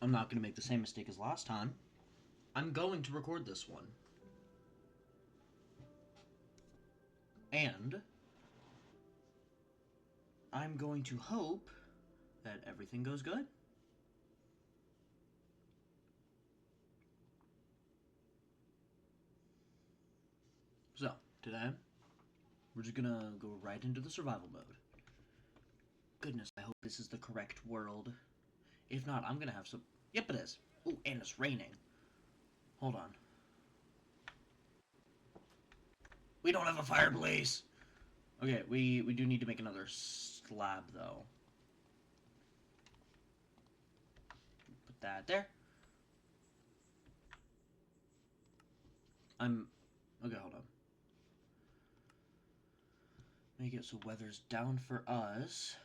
I'm not going to make the same mistake as last time. I'm going to record this one. And I'm going to hope that everything goes good. So, today, we're just gonna go right into the survival mode. Goodness, I hope this is the correct world. If not, I'm gonna have some... Yep, it is. Ooh, and it's raining. Hold on. We don't have a fireplace! Okay, we do need to make another slab, though. Put that there. Okay, hold on. Make it so weather's down for us.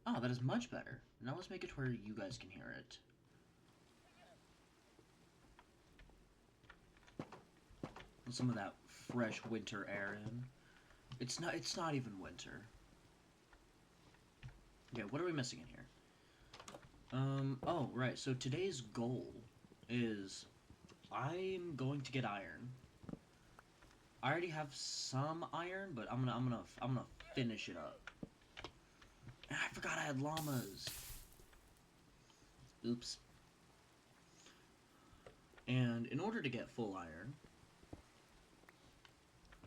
Oh, that is much better. Now let's make it to where you guys can hear it. With some of that fresh winter air in. It's not even winter. Okay, what are we missing in here? Oh, right. So today's goal is I'm going to get iron. I already have some iron, but I'm gonna finish it up. I forgot I had llamas. Oops. And in order to get full iron,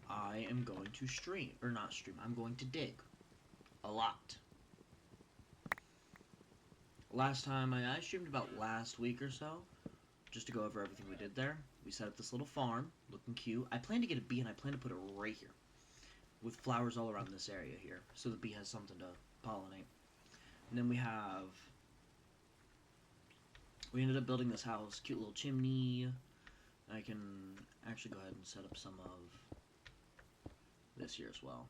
I am going to stream. Or not stream, I'm going to dig. A lot. Last time, I streamed about last week or so, just to go over everything we did there. We set up this little farm, looking cute. I plan to get a bee, and I plan to put it right here, with flowers all around this area here, so the bee has something to pollinate. And then we ended up building this house, cute little chimney. I can actually go ahead and set up some of this here as well.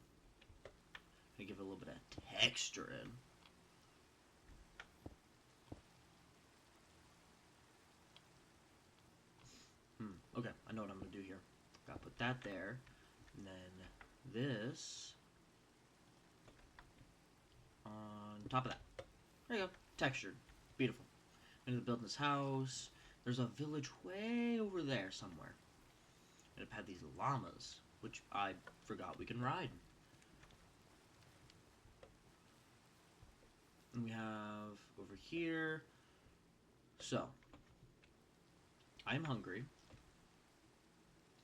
I give it a little bit of texture in. Okay, I know what I'm gonna do here. Gotta put that there, and then this on top of that. There you go, textured, beautiful. Ended up building this house. There's a village way over there somewhere. And it had these llamas, which I forgot we can ride. And we have over here. So, I'm hungry.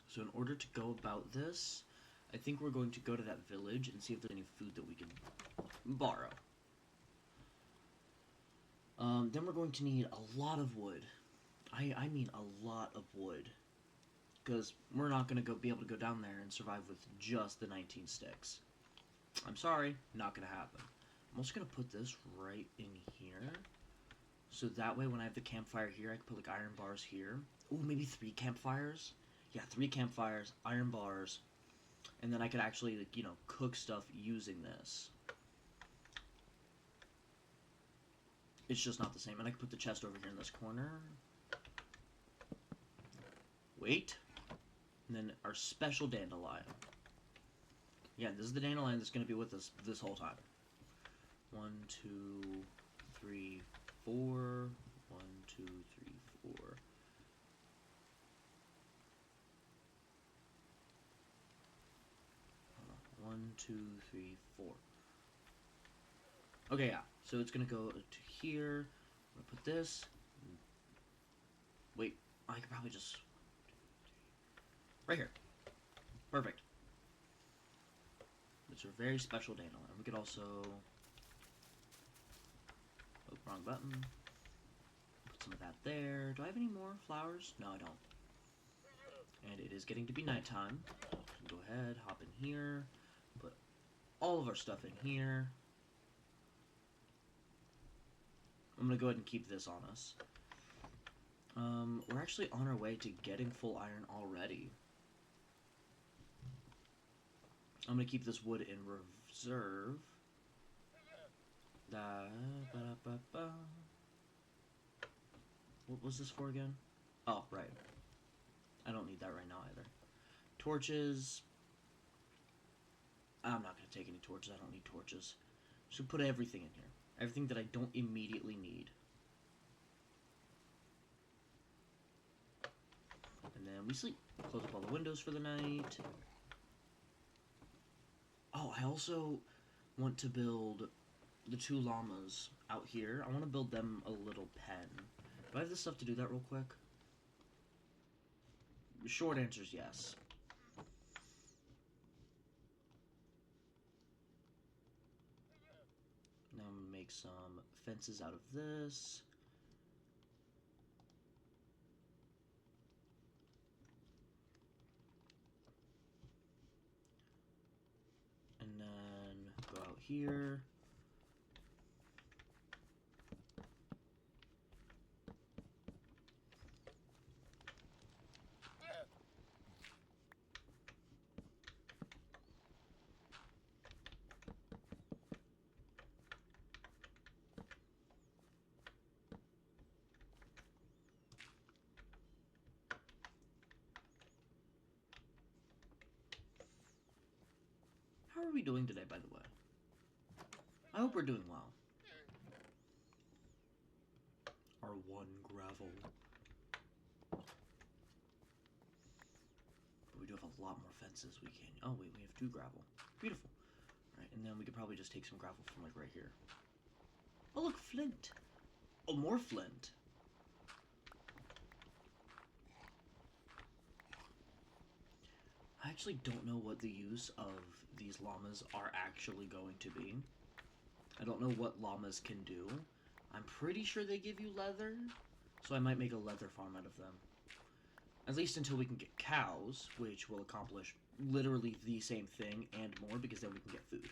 So in order to go about this, I think we're going to go to that village and see if there's any food that we can borrow. Then we're going to need a lot of wood. I mean a lot of wood. Because we're not going to be able to go down there and survive with just the 19 sticks. I'm sorry, not going to happen. I'm also going to put this right in here. So that way when I have the campfire here, I can put like iron bars here. Ooh, maybe 3 campfires? Yeah, 3 campfires, iron bars, and then I could actually, like, you know, cook stuff using this. It's just not the same. And I can put the chest over here in this corner. Wait. And then our special dandelion. Yeah, this is the dandelion that's going to be with us this whole time. 1, 2, 3, 4. 1, 2, 3, 4. One, 2, 3, 4. Okay, yeah. So it's gonna go to here. I'm gonna put this. Wait, I could probably just right here. Perfect. It's a very special dandelion. We could also wrong button. Put some of that there. Do I have any more flowers? No, I don't. And it is getting to be nighttime. So go ahead, hop in here. Put all of our stuff in here. I'm gonna go ahead and keep this on us. We're actually on our way to getting full iron already. I'm gonna keep this wood in reserve. What was this for again? Oh, right. I don't need that right now either. Torches. I'm not going to take any torches. I don't need torches. So put everything in here. Everything that I don't immediately need. then we sleep. Close up all the windows for the night. Oh, I also want to build the 2 llamas out here. I want to build them a little pen. Do I have the stuff to do that real quick? Short answer is yes. Now I'm going to make some fences out of this. And then go out here. How are we doing today, by the way? I hope we're doing well. Our 1 gravel. But we do have a lot more fences we can... Oh, wait, we have 2 gravel. Beautiful. Alright, and then we could probably just take some gravel from, like, right here. Oh, look, flint. Oh, more flint. I actually don't know what the use of these llamas are actually going to be. I don't know what llamas can do. I'm pretty sure they give you leather, so I might make a leather farm out of them. At least until we can get cows, which will accomplish literally the same thing and more, because then we can get food.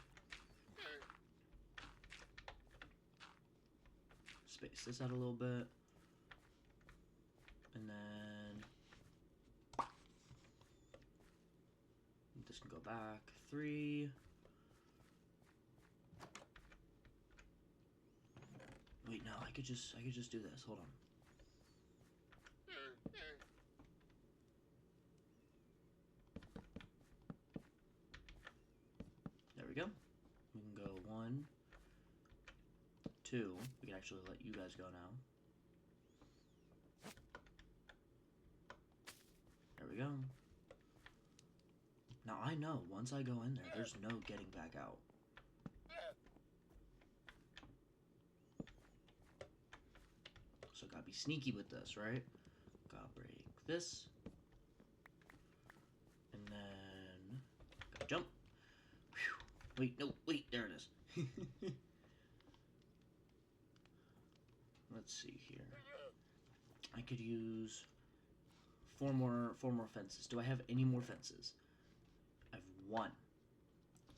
Space this out a little bit. And then... this can go back 3. Wait, no, I could just do this. Hold on. There we go. We can go 1, 2. We can actually let you guys go now. There we go. Now I know, once I go in there, there's no getting back out. So gotta be sneaky with this, right? Gotta break this. And then... gotta jump. Whew. Wait, no, wait, there it is. Let's see here. I could use 4 more fences. Do I have any more fences? I have 1,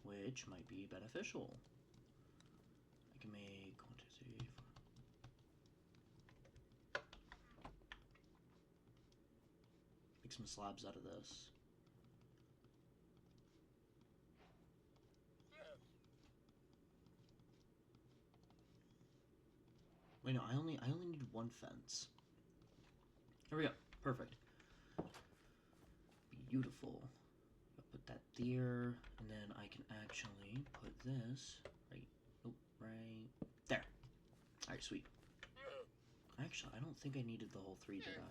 which might be beneficial. I can make 1, 2, 3, 4. Make some slabs out of this. Wait, no, I only need 1 fence. There we go. Perfect. Beautiful. I'll put that there, and then I can actually put this right. Oh, right there. All right, sweet. Actually, I don't think I needed the whole 3, did I?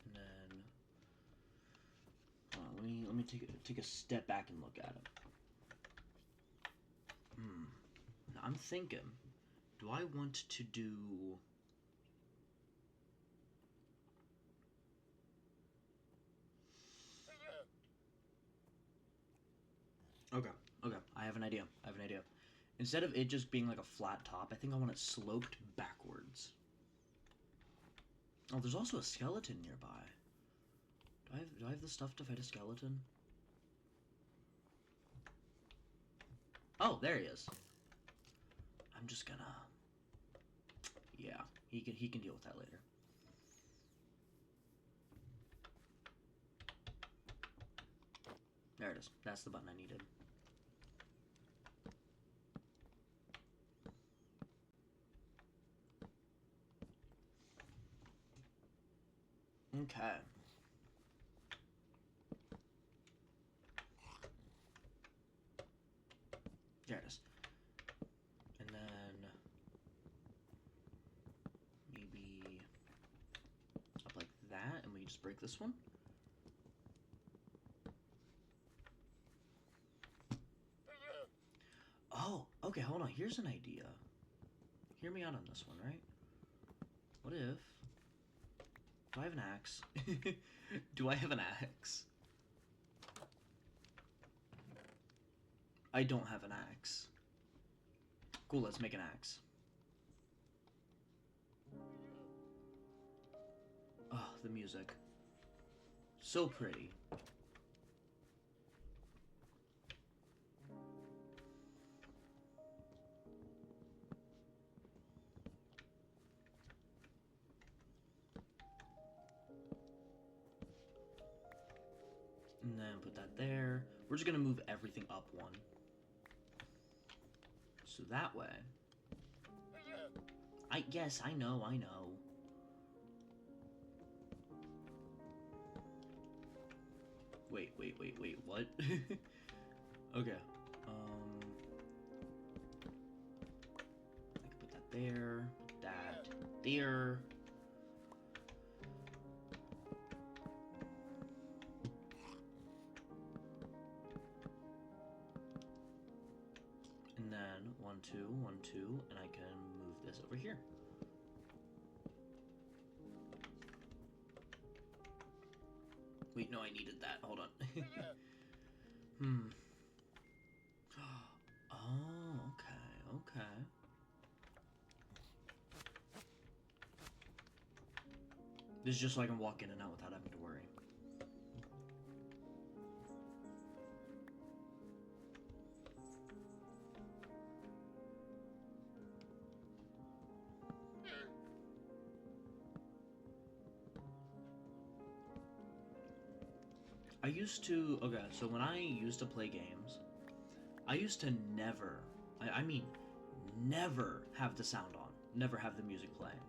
And then, let me take a step back and look at it. Now I'm thinking, do I want to do... Okay, I have an idea. Instead of it just being like a flat top, I think I want it sloped backwards. Oh, there's also a skeleton nearby. Do I have the stuff to fight a skeleton? Oh, there he is. I'm just gonna... yeah, he can deal with that later. There it is. That's the button I needed. Okay. There it is. And then maybe up like Just break this one. Oh, okay, hold on. Here's an idea. Hear me out on this one, right? What if... Do I have an axe? Do I have an axe? I don't have an axe. Cool, let's make an axe. Oh, the music. So pretty. And then put that there. We're just gonna move everything up one. So that way... Yes, I know. Wait, what? Okay. I can put that there, that there. And then 1, 2, 1, 2, and I can move this over here. Wait, no, I needed that. Hold on. Oh, okay. This is just so I can walk in and out without having to worry. Okay, so when I used to play games, I used to never, I mean, never have the sound on, never have the music playing,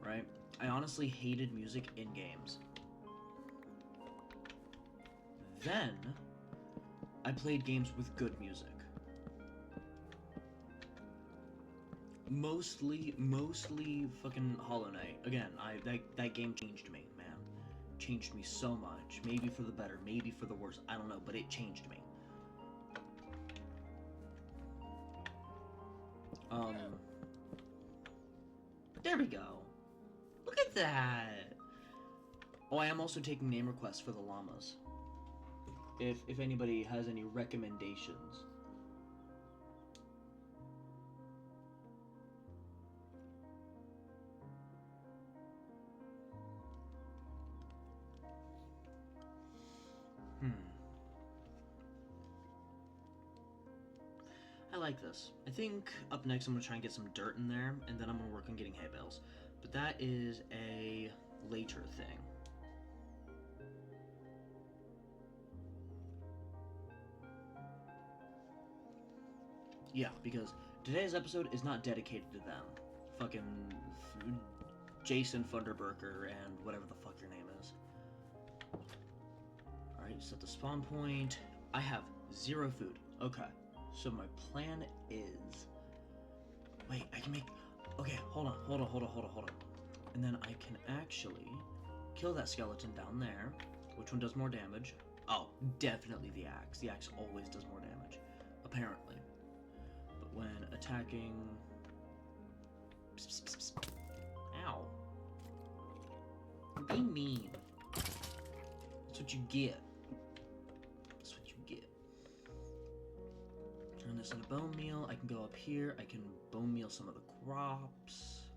right? I honestly hated music in games. Then, I played games with good music. Mostly fucking Hollow Knight. Again, that game changed me, man. Changed me so much. Maybe for the better, maybe for the worse. I don't know, but it changed me. There we go. Look at that. Oh, I am also taking name requests for the llamas. If anybody has any recommendations. I like this. I think up next I'm going to try and get some dirt in there, and then I'm going to work on getting hay bales. But that is a later thing. Yeah, because today's episode is not dedicated to them. Fucking Jason Funderburker and whatever the fuck your name is. Alright, set the spawn point. I have 0 food. Okay. So my plan is... Wait, I can make... Okay, hold on. And then I can actually kill that skeleton down there. Which one does more damage? Oh, definitely the axe. The axe always does more damage. Apparently. But when attacking... Psst, psst, psst. Ow. You're being mean. That's what you get. Turn this into bone meal. I can go up here. I can bone meal some of the crops.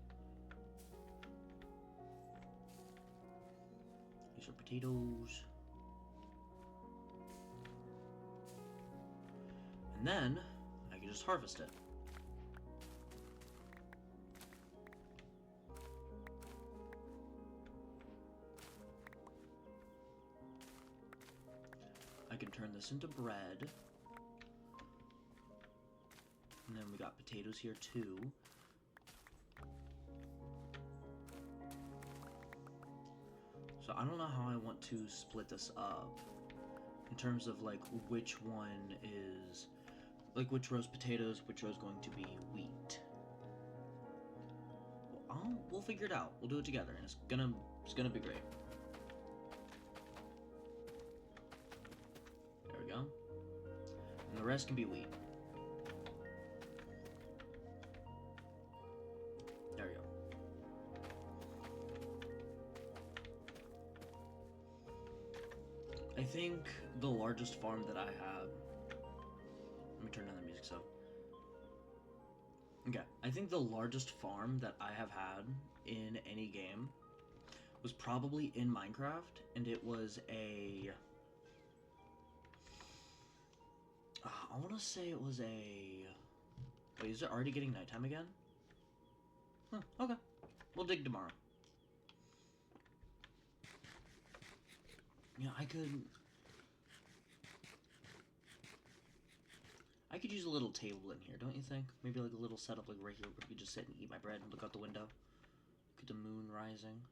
These are potatoes. And then I can just harvest it. I can turn this into bread. And then we got potatoes here too. So I don't know how I want to split this up in terms of like which one is like which row's potatoes, which row's going to be wheat. Well, we'll figure it out. We'll do it together, and it's gonna be great. rest can be wheat. There we go. I think the largest farm that I had... Let me turn down the music so. Okay, I think the largest farm that I have had in any game was probably in Minecraft, and it was a... I want to say it was a... Wait, is it already getting nighttime again? Huh, okay. We'll dig tomorrow. Yeah, I could use a little table in here, don't you think? Maybe like a little setup like right here where I could just sit and eat my bread and look out the window. Look at the moon rising.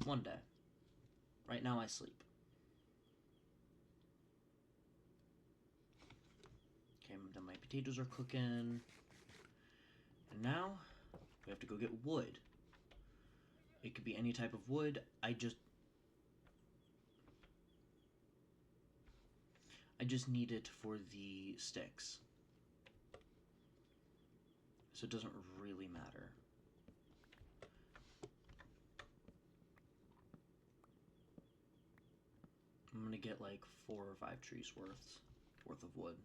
One day. Right now I sleep. Okay, then my potatoes are cooking. And now, we have to go get wood. It could be any type of wood. I just need it for the sticks. So it doesn't really matter. I'm gonna get like 4 or 5 trees worth of wood.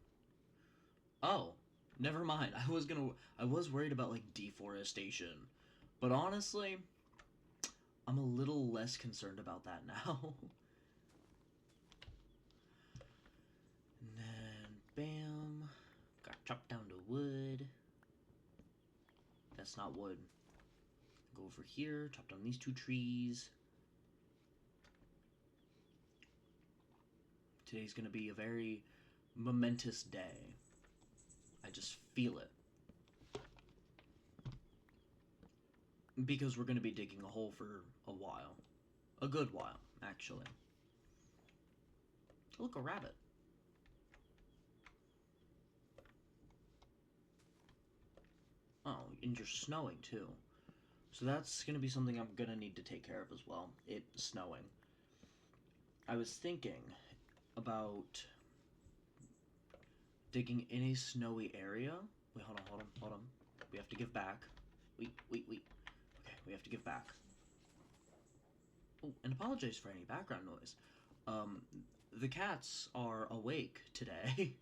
Oh, never mind. I was worried about like deforestation. But honestly, I'm a little less concerned about that now. And then, bam. Got chopped down to wood. That's not wood. Go over here, chop down these 2 trees. Today's gonna be a very momentous day. I just feel it. Because we're gonna be digging a hole for a while. A good while, actually. Look, a rabbit. Oh, and you're snowing too. So that's gonna be something I'm gonna need to take care of as well. It snowing. I was thinking about digging in a snowy area. Wait, hold on. We have to give back. Wait. Okay, we have to give back. Oh, and apologize for any background noise. The cats are awake today.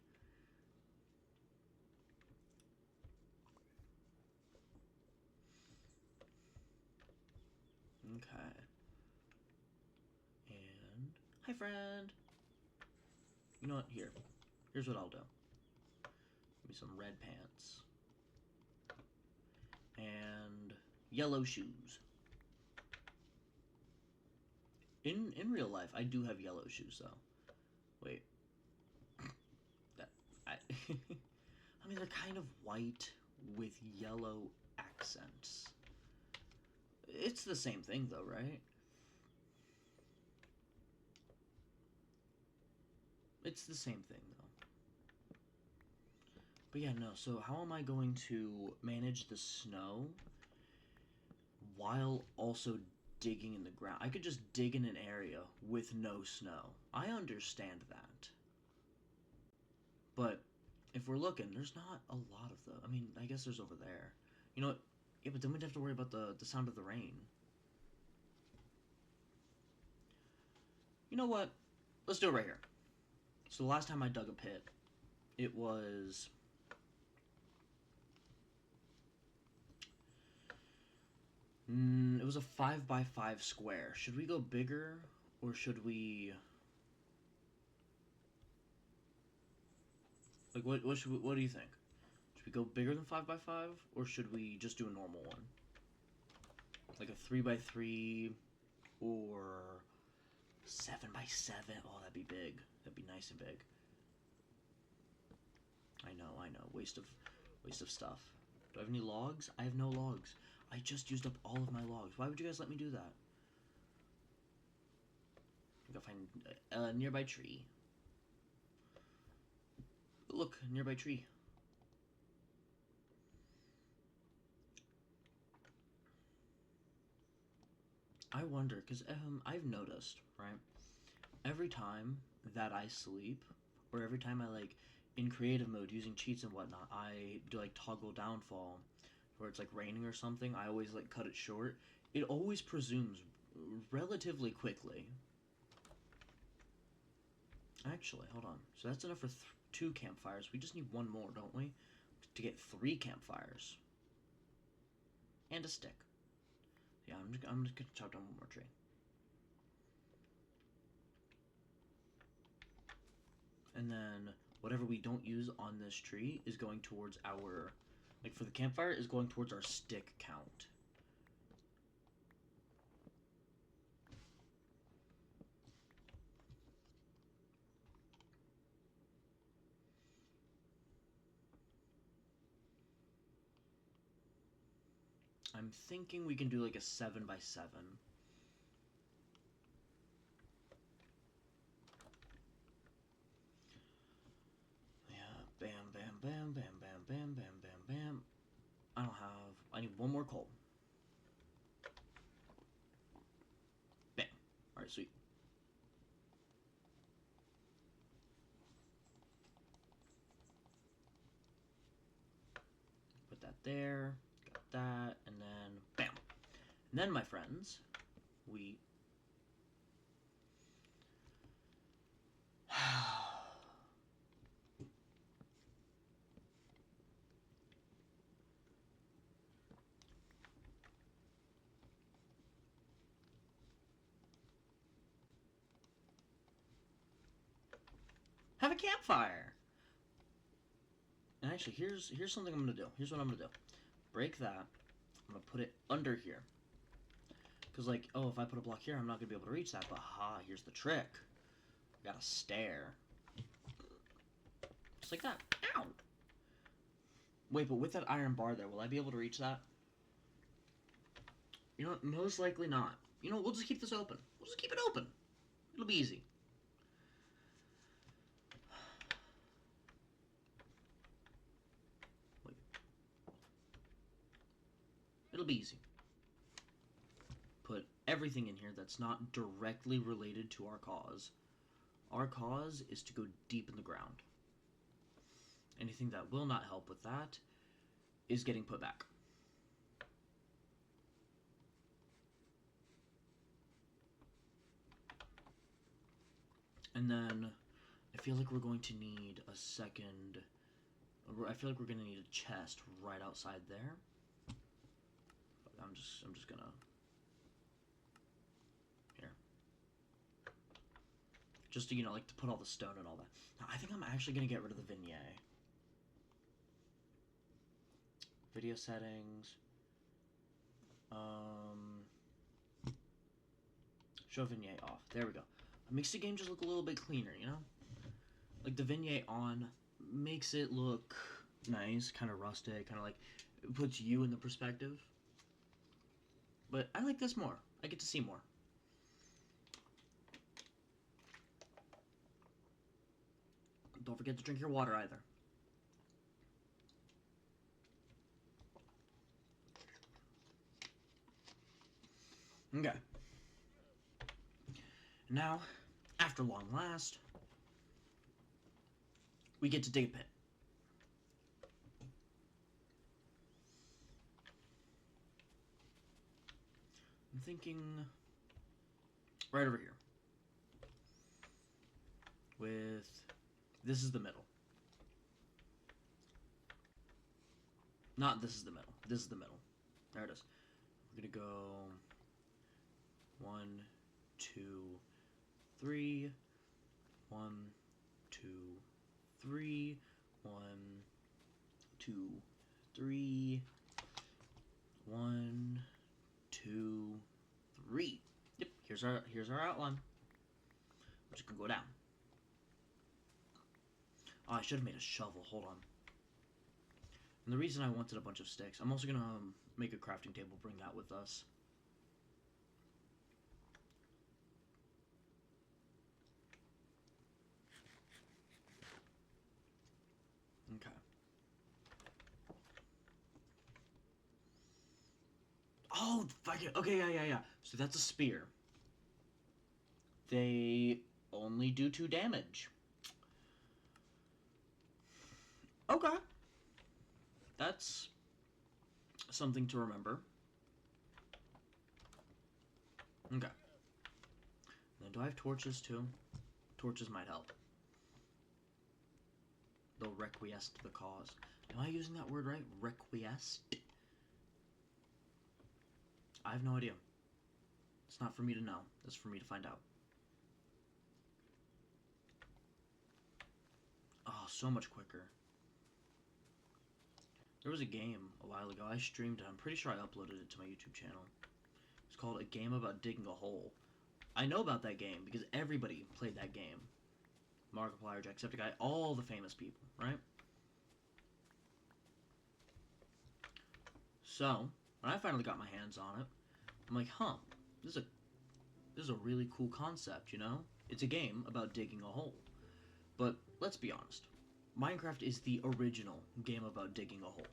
Okay. And... Hi, friend! You know what? Here's what I'll do. Give me some red pants. And... yellow shoes. In real life, I do have yellow shoes, though. Wait. I mean, they're kind of white with yellow accents. It's the same thing, though, right? It's the same thing, though. But yeah, no, so how am I going to manage the snow while also digging in the ground? I could just dig in an area with no snow. I understand that. But if we're looking, there's not a lot of them. I mean, I guess there's over there. You know what? Yeah, but then we'd have to worry about the sound of the rain. You know what? Let's do it right here. So the last time I dug a pit, it was... it was a 5x5 square. Should we go bigger, or should we... Like, what do you think? Should we go bigger than 5x5, or should we just do a normal one? Like a 3x3, or 7x7. Oh, that'd be big. That'd be nice and big. I know. Waste of stuff. Do I have any logs? I have no logs. I just used up all of my logs. Why would you guys let me do that? Go find a nearby tree. Look, nearby tree. I wonder, because I've noticed, right? Every time that I sleep, Or every time I like in creative mode using cheats and whatnot, I do like toggle downfall, where it's like raining or something. I always like cut it short. It always presumes relatively quickly. Actually, hold on. So that's enough for 2 campfires. We just need 1 more, don't we? To get 3 campfires. And a stick. Yeah, I'm just gonna chop down 1 more tree. And then whatever we don't use on this tree is going towards our, like for the campfire, is going towards our stick count. I'm thinking we can do like a 7x7. Yeah, bam, bam, bam, bam, bam, bam, bam, bam, bam. I need 1 more coal. Bam. Alright, sweet. Put that there, got that, and then bam. And then, my friends, we have a campfire. And actually, here's something I'm gonna do. Here's what I'm gonna do. Break that. I'm gonna put it under here. Cause like, oh, if I put a block here, I'm not gonna be able to reach that. But ha, here's the trick. I got a stair. Just like that. Ow! Wait, but with that iron bar there, will I be able to reach that? You know what? Most likely not. You know, we'll just keep this open. We'll just keep it open. It'll be easy. Wait. It'll be easy. Put everything in here that's not directly related to our cause. Our cause is to go deep in the ground. Anything that will not help with that is getting put back. And then I feel like we're going to need a second. I feel like we're going to need a chest right outside there. I'm just gonna. Here. Just to, like to put all the stone and all that. Now, I think I'm actually gonna get rid of the vignette. Video settings. Show vignette off. There we go. It makes the game just look a little bit cleaner, you know? Like the vignette on makes it look nice, kind of rustic, kind of like it puts you in the perspective. But I like this more. I get to see more. Don't forget to drink your water either. Okay. Now, after long last, we get to dig a pit. I'm thinking right over here. This is the middle. Not this is the middle. This is the middle. There it is. We're gonna go 1, 2, 3. 1, 2, 3. 1, 2, 3. 1, 2, 3. Yep, here's our outline. We're just gonna go down. Oh, I should have made a shovel. Hold on. And the reason I wanted a bunch of sticks, I'm also gonna make a crafting table. Bring that with us. Okay. Oh, fuck it. Okay, yeah. So that's a spear. They only do 2 damage. Okay. That's something to remember. Okay. Then do I have torches too? Torches might help. They'll requiesce the cause. Am I using that word right? Requiesce? I have no idea. It's not for me to know. It's for me to find out. Oh, so much quicker. There was a game a while ago. I streamed it. I'm pretty sure I uploaded it to my YouTube channel. It's called A Game About Digging a Hole. I know about that game because everybody played that game. Markiplier, Jacksepticeye, all the famous people, right? So, when I finally got my hands on it, I'm like, huh, this is a really cool concept, you know? It's a game about digging a hole. But let's be honest. Minecraft is the original game about digging a hole.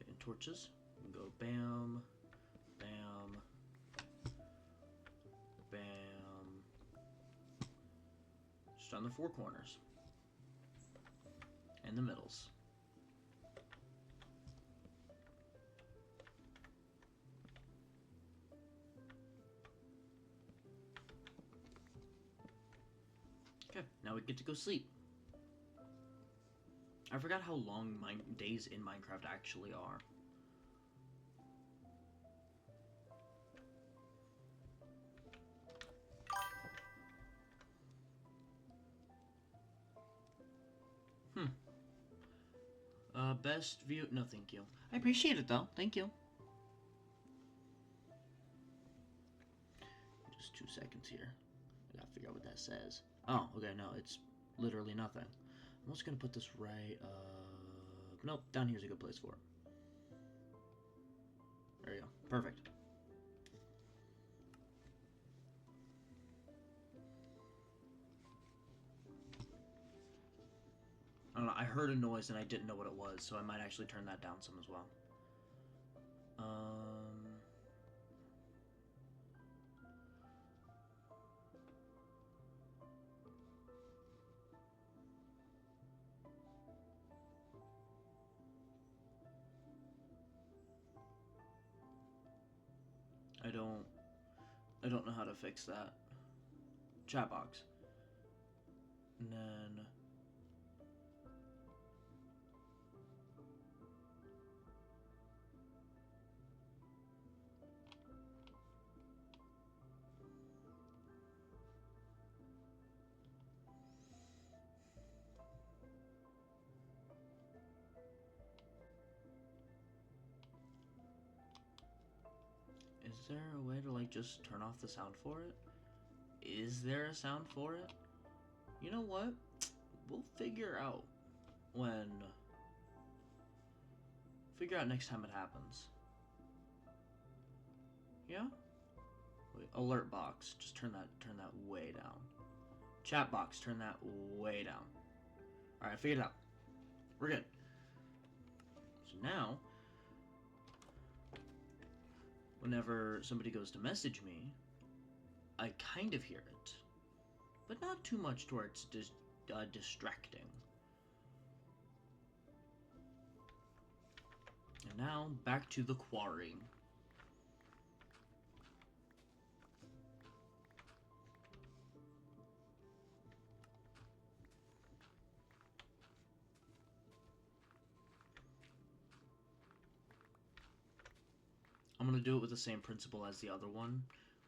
And torches. We can go bam, bam, bam. Just on the four corners. And the middles. Okay, now we get to go sleep. I forgot how long my days in Minecraft actually are. Best view? No, thank you. I appreciate it, though. Thank you. Just 2 seconds here. I gotta figure out what that says. Oh, okay, no, it's literally nothing. I'm just gonna put this right, nope, down here's a good place for it. There you go. Perfect. I don't know, I heard a noise and I didn't know what it was, so I might actually turn that down some as well. I don't know how to fix that. Chat box. And then... Is there a way to, like, just turn off the sound for it? Is there a sound for it? You know what? We'll figure out when... Figure out next time it happens. Yeah? Wait, alert box. Just turn that way down. Chat box, turn that way down. Alright, figured it out. We're good. So now, whenever somebody goes to message me, I kind of hear it. But not too much to where it's distracting. And now, back to the quarry. I'm going to do it with the same principle as the other one,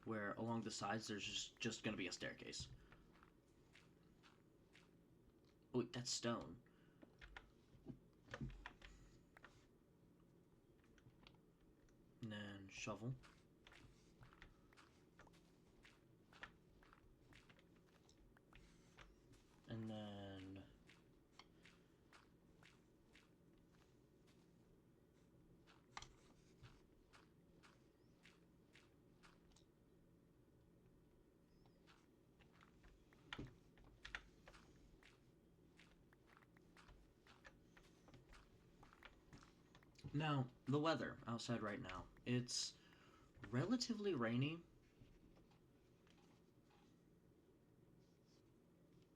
where along the sides there's just going to be a staircase. Oh, wait, that's stone. And then shovel. And then... Now, the weather outside right now. It's relatively rainy.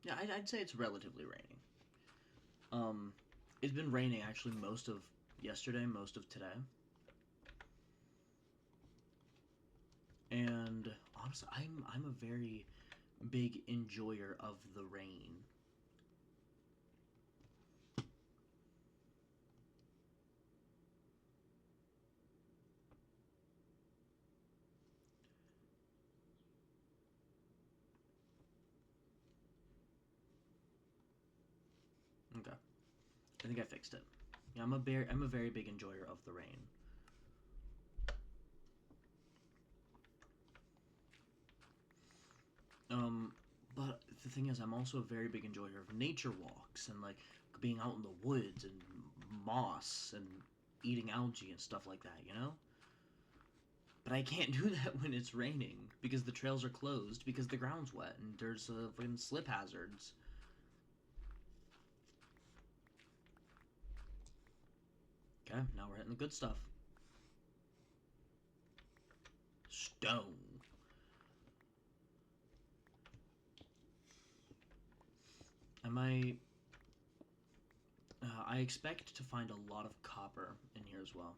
Yeah, I'd say it's relatively rainy. Um, it's been raining actually most of yesterday, most of today. And honestly, I'm a very big enjoyer of the rain. Okay, I think I fixed it. Yeah, I'm a very big enjoyer of the rain. Um, but the thing is, I'm also a very big enjoyer of nature walks and like being out in the woods and moss and eating algae and stuff like that. You know. But I can't do that when it's raining because the trails are closed because the ground's wet and there's fucking slip hazards. Okay, now we're hitting the good stuff. Stone. I might. I expect to find a lot of copper in here as well.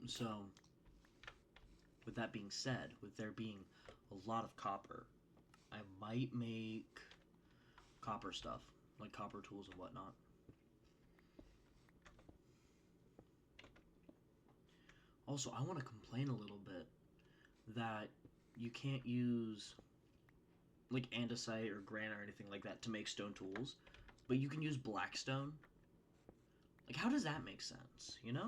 So, with that being said, with there being a lot of copper, I might make copper stuff, like copper tools and whatnot. Also, I want to complain a little bit that you can't use like andesite or granite or anything like that to make stone tools, but you can use blackstone. Like, how does that make sense? You know?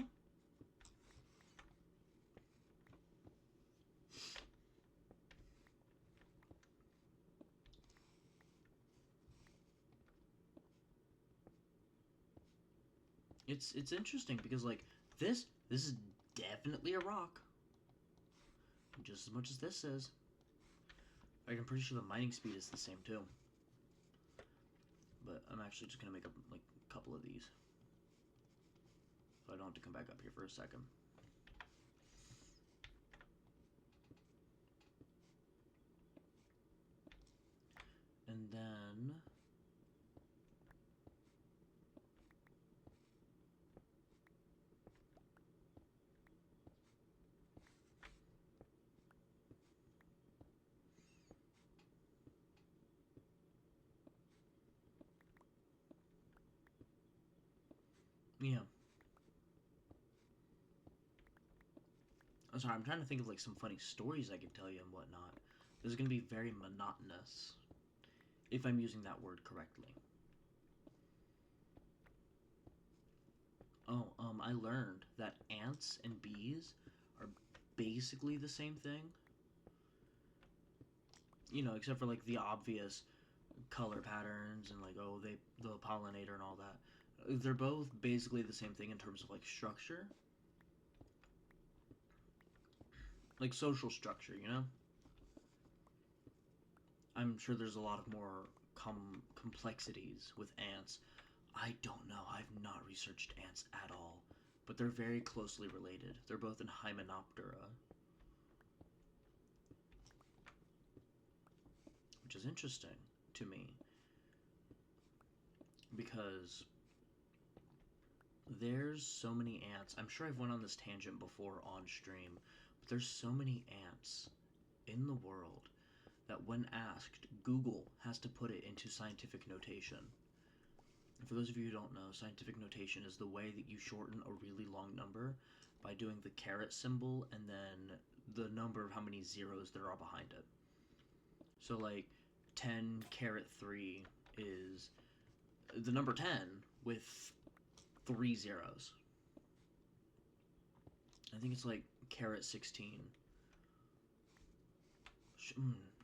It's interesting because like this is definitely a rock, just as much as this is. Like, I'm pretty sure the mining speed is the same too. But I'm actually just gonna make like a couple of these, so I don't have to come back up here for a second. And then yeah. I'm sorry, I'm trying to think of like some funny stories I could tell you and whatnot. This is gonna be very monotonous if I'm using that word correctly. Oh, I learned that ants and bees are basically the same thing. You know, except for like the obvious color patterns and like oh they the pollinator and all that. They're both basically the same thing in terms of like structure, like social structure. You know, I'm sure there's a lot of more complexities with ants. I don't know. I've not researched ants at all, but they're very closely related. They're both in Hymenoptera, which is interesting to me because there's so many ants. I'm sure I've went on this tangent before on stream, but there's so many ants in the world that when asked, Google has to put it into scientific notation. And for those of you who don't know, scientific notation is the way that you shorten a really long number by doing the caret symbol and then the number of how many zeros there are behind it. So like 10 caret 3 is the number 10 with 3 zeros. I think it's like caret 16.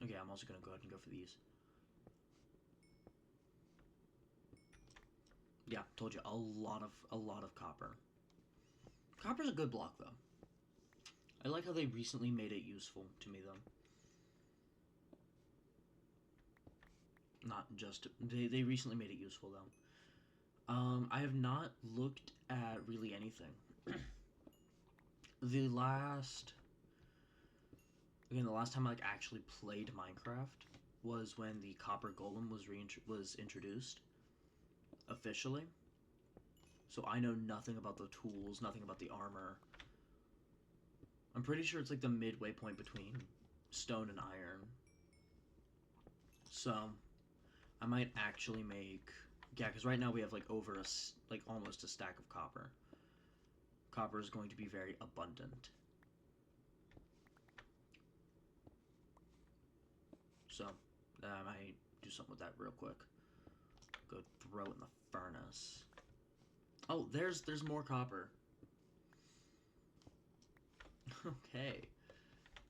Okay, I'm also gonna go ahead and go for these. Yeah, told you a lot of copper. Copper's a good block though. I like how they recently made it useful to me though. Not just they recently made it useful though. I have not looked at really anything. the last the last time I like actually played Minecraft was when the Copper Golem was introduced officially. So I know nothing about the tools, nothing about the armor. I'm pretty sure it's like the midway point between stone and iron. So I might actually make, yeah, because right now we have like like almost a stack of copper. Copper is going to be very abundant. So I might do something with that real quick. Go throw it in the furnace. Oh, there's more copper. Okay.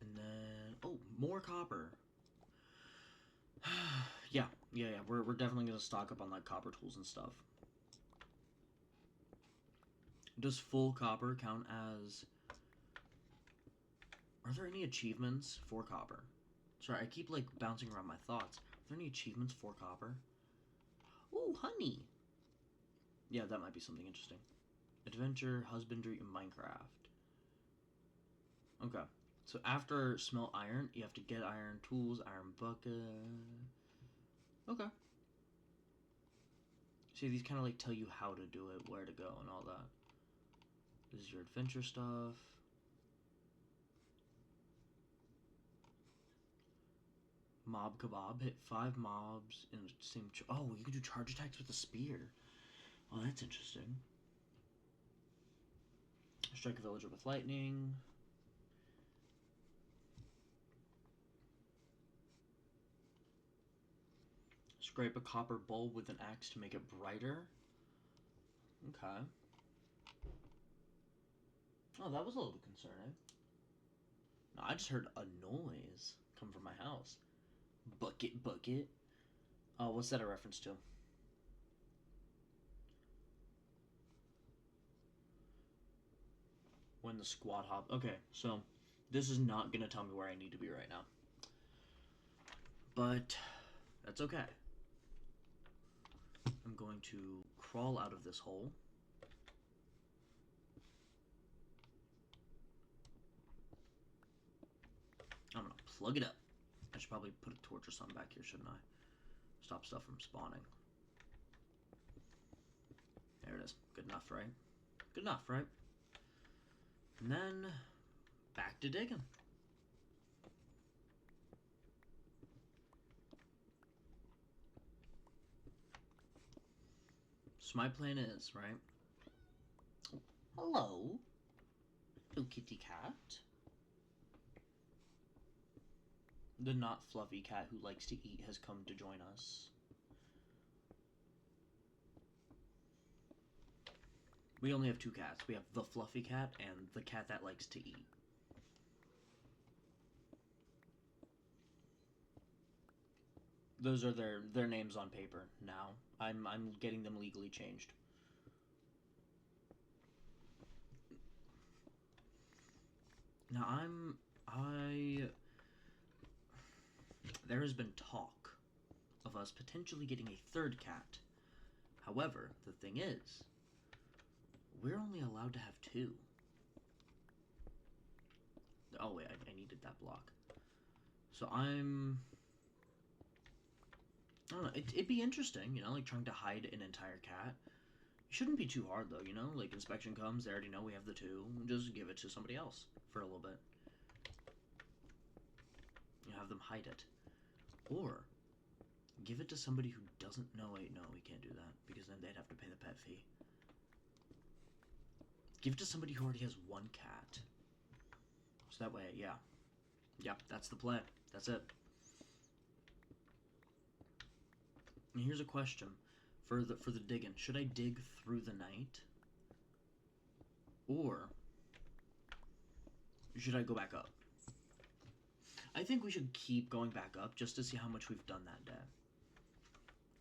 And then, oh, more copper. yeah. We're definitely gonna stock up on like copper tools and stuff. Does full copper count as? Are there any achievements for copper? Sorry, I keep like bouncing around my thoughts. Are there any achievements for copper? Ooh, honey. Yeah, that might be something interesting. Adventure, husbandry, and Minecraft. Okay. So after smelt iron, you have to get iron tools, iron bucket. Okay. See, these kind of like tell you how to do it, where to go, and all that. This is your adventure stuff. Mob kebab. Hit 5 mobs in the same. Oh, you can do charge attacks with a spear. Oh, that's interesting. Strike a villager with lightning. Scrape a copper bowl with an axe to make it brighter. Okay. Oh, that was a little concerning. No, I just heard a noise come from my house. Bucket, bucket. Oh, what's that a reference to? When the squad hop. Okay, so this is not gonna tell me where I need to be right now. But that's okay. I'm going to crawl out of this hole. I'm gonna plug it up. I should probably put a torch or something back here, shouldn't I? Stop stuff from spawning. There it is. Good enough, right? Good enough, right? And then back to digging. So my plan is, right? Hello, little kitty cat. The not fluffy cat who likes to eat has come to join us. We only have 2 cats. We have the fluffy cat and the cat that likes to eat. Those are their names on paper now. I'm getting them legally changed. Now there has been talk of us potentially getting a 3rd cat. However, the thing is, we're only allowed to have 2. Oh wait, I needed that block. So I don't know, it'd be interesting, you know, like trying to hide an entire cat. It shouldn't be too hard though, you know, like inspection comes, they already know we have the 2, just give it to somebody else for a little bit. You have them hide it. Or give it to somebody who doesn't know. Wait, no, we can't do that because then they'd have to pay the pet fee. Give it to somebody who already has 1 cat. So that way, yeah. Yeah, that's the play. That's it. And here's a question. For the digging, should I dig through the night? Or should I go back up? I think we should keep going back up just to see how much we've done that day.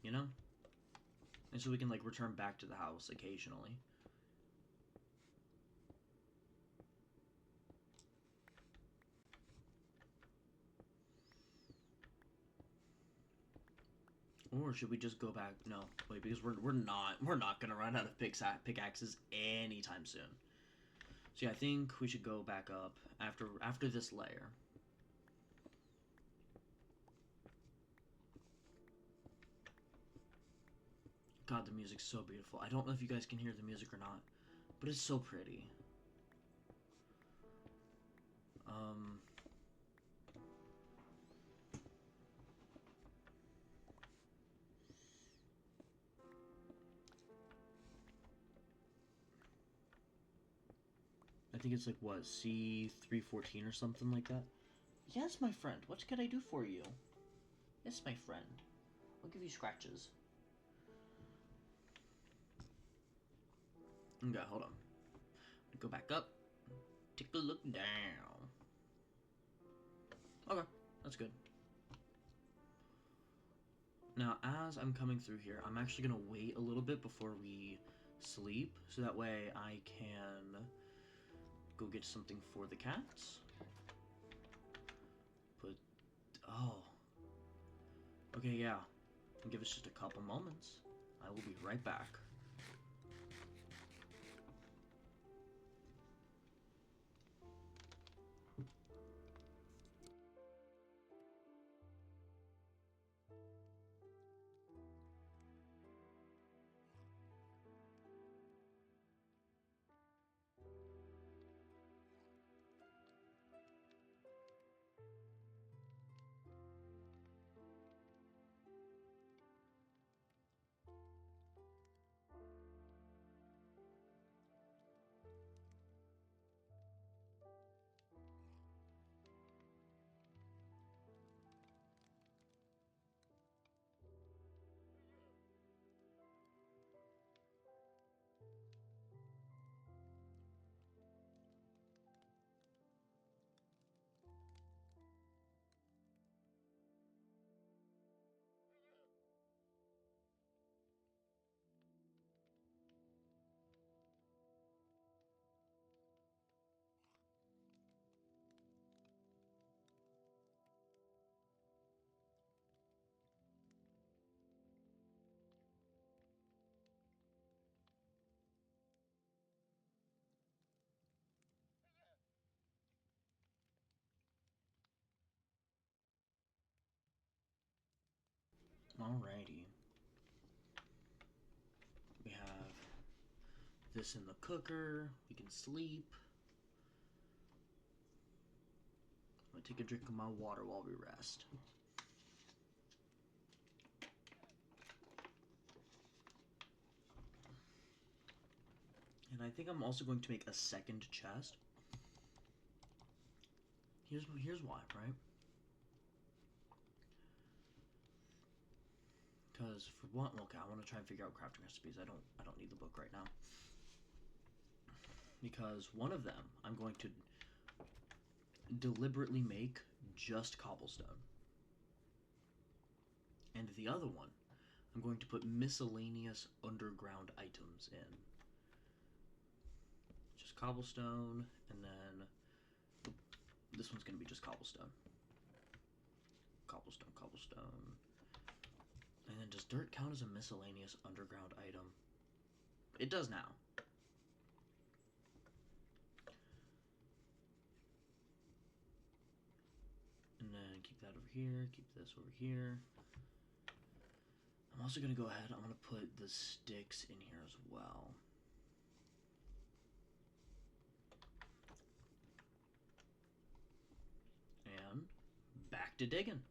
You know? And so we can like return back to the house occasionally. Or should we just go back? No, wait, because we're not gonna run out of pickaxes anytime soon. So yeah, I think we should go back up after this layer. God, the music's so beautiful. I don't know if you guys can hear the music or not, but it's so pretty. I think it's like, what, C314 or something like that? Yes, my friend. What can I do for you? Yes, my friend. I'll give you scratches. Okay, hold on. Go back up. Take a look down. Okay, that's good. Now, as I'm coming through here, I'm actually going to wait a little bit before we sleep, so that way I can go get something for the cats. Oh. Okay, yeah. Give us just a couple moments. I will be right back. Alrighty. We have this in the cooker. We can sleep. I'm gonna take a drink of my water while we rest. And I think I'm also going to make a second chest. Here's why, right? Because for one, okay, I want to try and figure out crafting recipes. I don't need the book right now. Because one of them I'm going to deliberately make just cobblestone. And the other one I'm going to put miscellaneous underground items in. Just cobblestone, and then this one's going to be just cobblestone. Cobblestone, cobblestone. And then does dirt count as a miscellaneous underground item? It does now. And then keep that over here, keep this over here. I'm also going to go ahead, I'm going to put the sticks in here as well. And back to digging.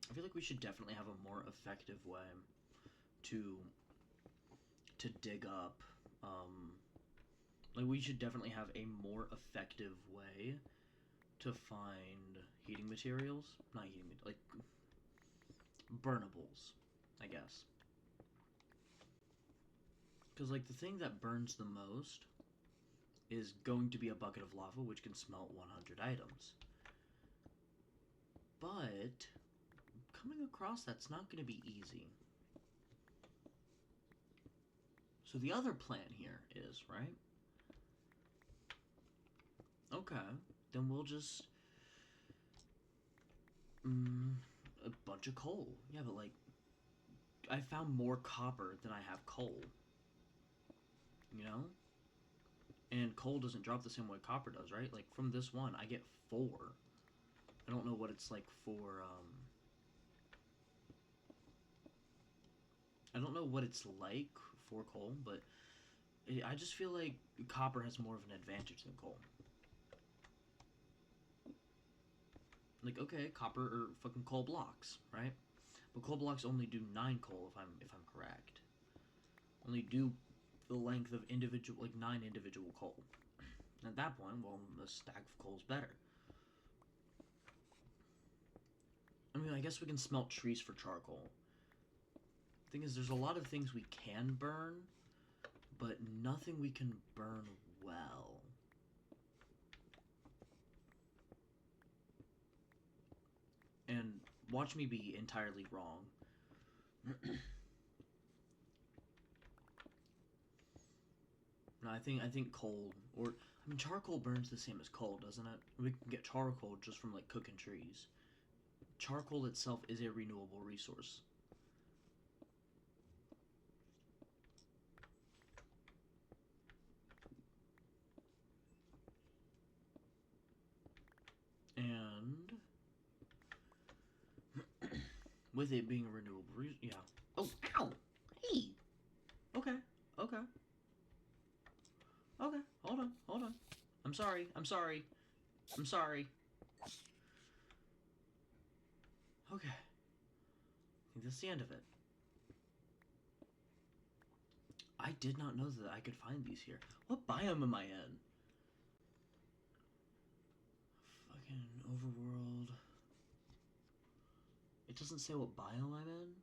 I feel like we should definitely have a more effective way to dig up, like we should definitely have a more effective way to find heating materials. Not heating, like burnables, I guess. Because like the thing that burns the most is going to be a bucket of lava, which can smelt 100 items. But coming across that's not going to be easy. So the other plan here is, right? Okay. then we'll just a bunch of coal. Yeah, but like I found more copper than I have coal. You know? And coal doesn't drop the same way copper does, right? Like from this one, I get 4. I don't know what it's like for I don't know what it's like for coal, but I just feel like copper has more of an advantage than coal. Like, okay, copper or fucking coal blocks, right? But coal blocks only do 9 coal if I'm correct. Only do the length of individual, like 9 individual coal. And at that point, well, the stack of coal's better. I mean, I guess we can smelt trees for charcoal. Thing is, there's a lot of things we can burn, but nothing we can burn well. And watch me be entirely wrong. No, I think coal, or I mean charcoal burns the same as coal, doesn't it? We can get charcoal just from like cooking trees. Charcoal itself is a renewable resource. And with it being a renewable yeah. Oh, ow! Hey! Okay, okay. Okay, hold on. I'm sorry. Okay. I think that's the end of it. I did not know that I could find these here. What biome am I in? Fucking overworld. It doesn't say what biome I'm in?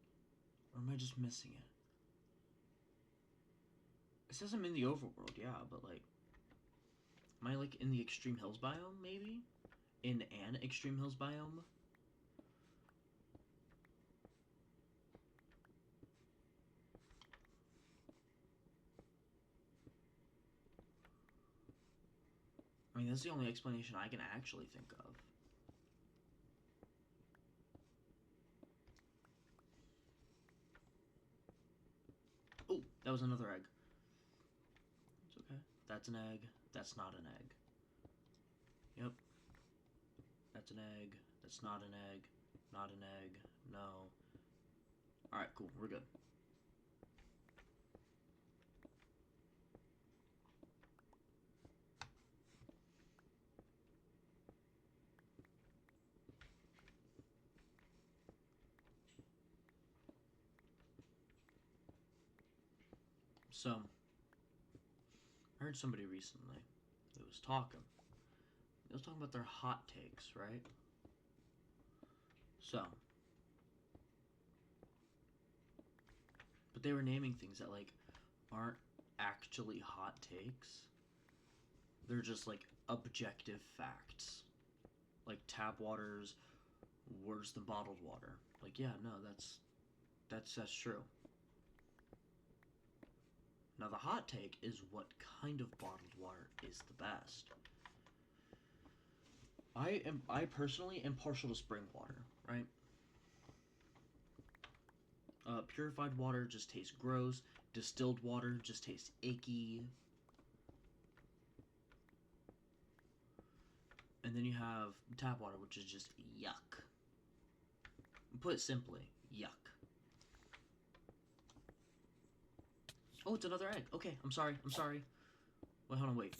Or am I just missing it? It says I'm in the overworld, yeah, but like... Am I like in the extreme hills biome, maybe? In an extreme hills biome? I mean, that's the only explanation I can actually think of. Oh, that was another egg. It's okay. That's an egg. That's not an egg. Yep. That's an egg. That's not an egg. Not an egg. No. Alright, cool. We're good. So, I heard somebody recently that was talking. They was talking about their hot takes, right? So, but they were naming things that like aren't actually hot takes. They're just like objective facts. Like tap water's worse than bottled water. Like, yeah, no, that's true. Now the hot take is what kind of bottled water is the best. I personally am partial to spring water, right? Purified water just tastes gross. Distilled water just tastes icky. And then you have tap water, which is just yuck. Put it simply, yuck. Oh, it's another egg. Okay, I'm sorry. Wait, hold on, wait.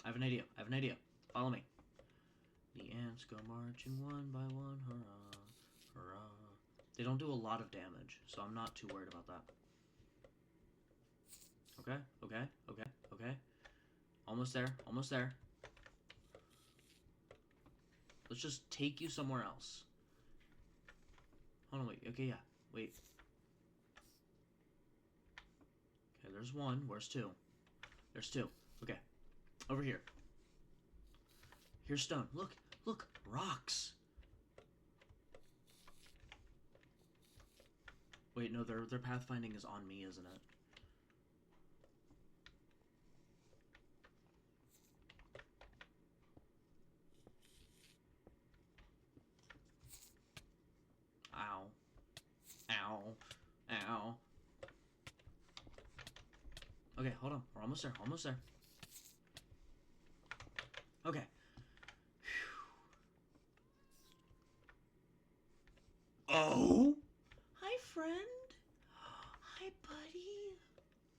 I have an idea. Follow me. The ants go marching one by one, hurrah, hurrah. They don't do a lot of damage, so I'm not too worried about that. Okay. Almost there. Let's just take you somewhere else. Hold on, wait. Okay, yeah. Wait. Okay, there's one. Where's 2? There's 2. Okay. Over here. Here's stone. Look. Rocks. Wait, no, their pathfinding is on me, isn't it? Ow. Okay, hold on. We're almost there. Almost there. Okay. Oh! Hi, friend. Hi, buddy.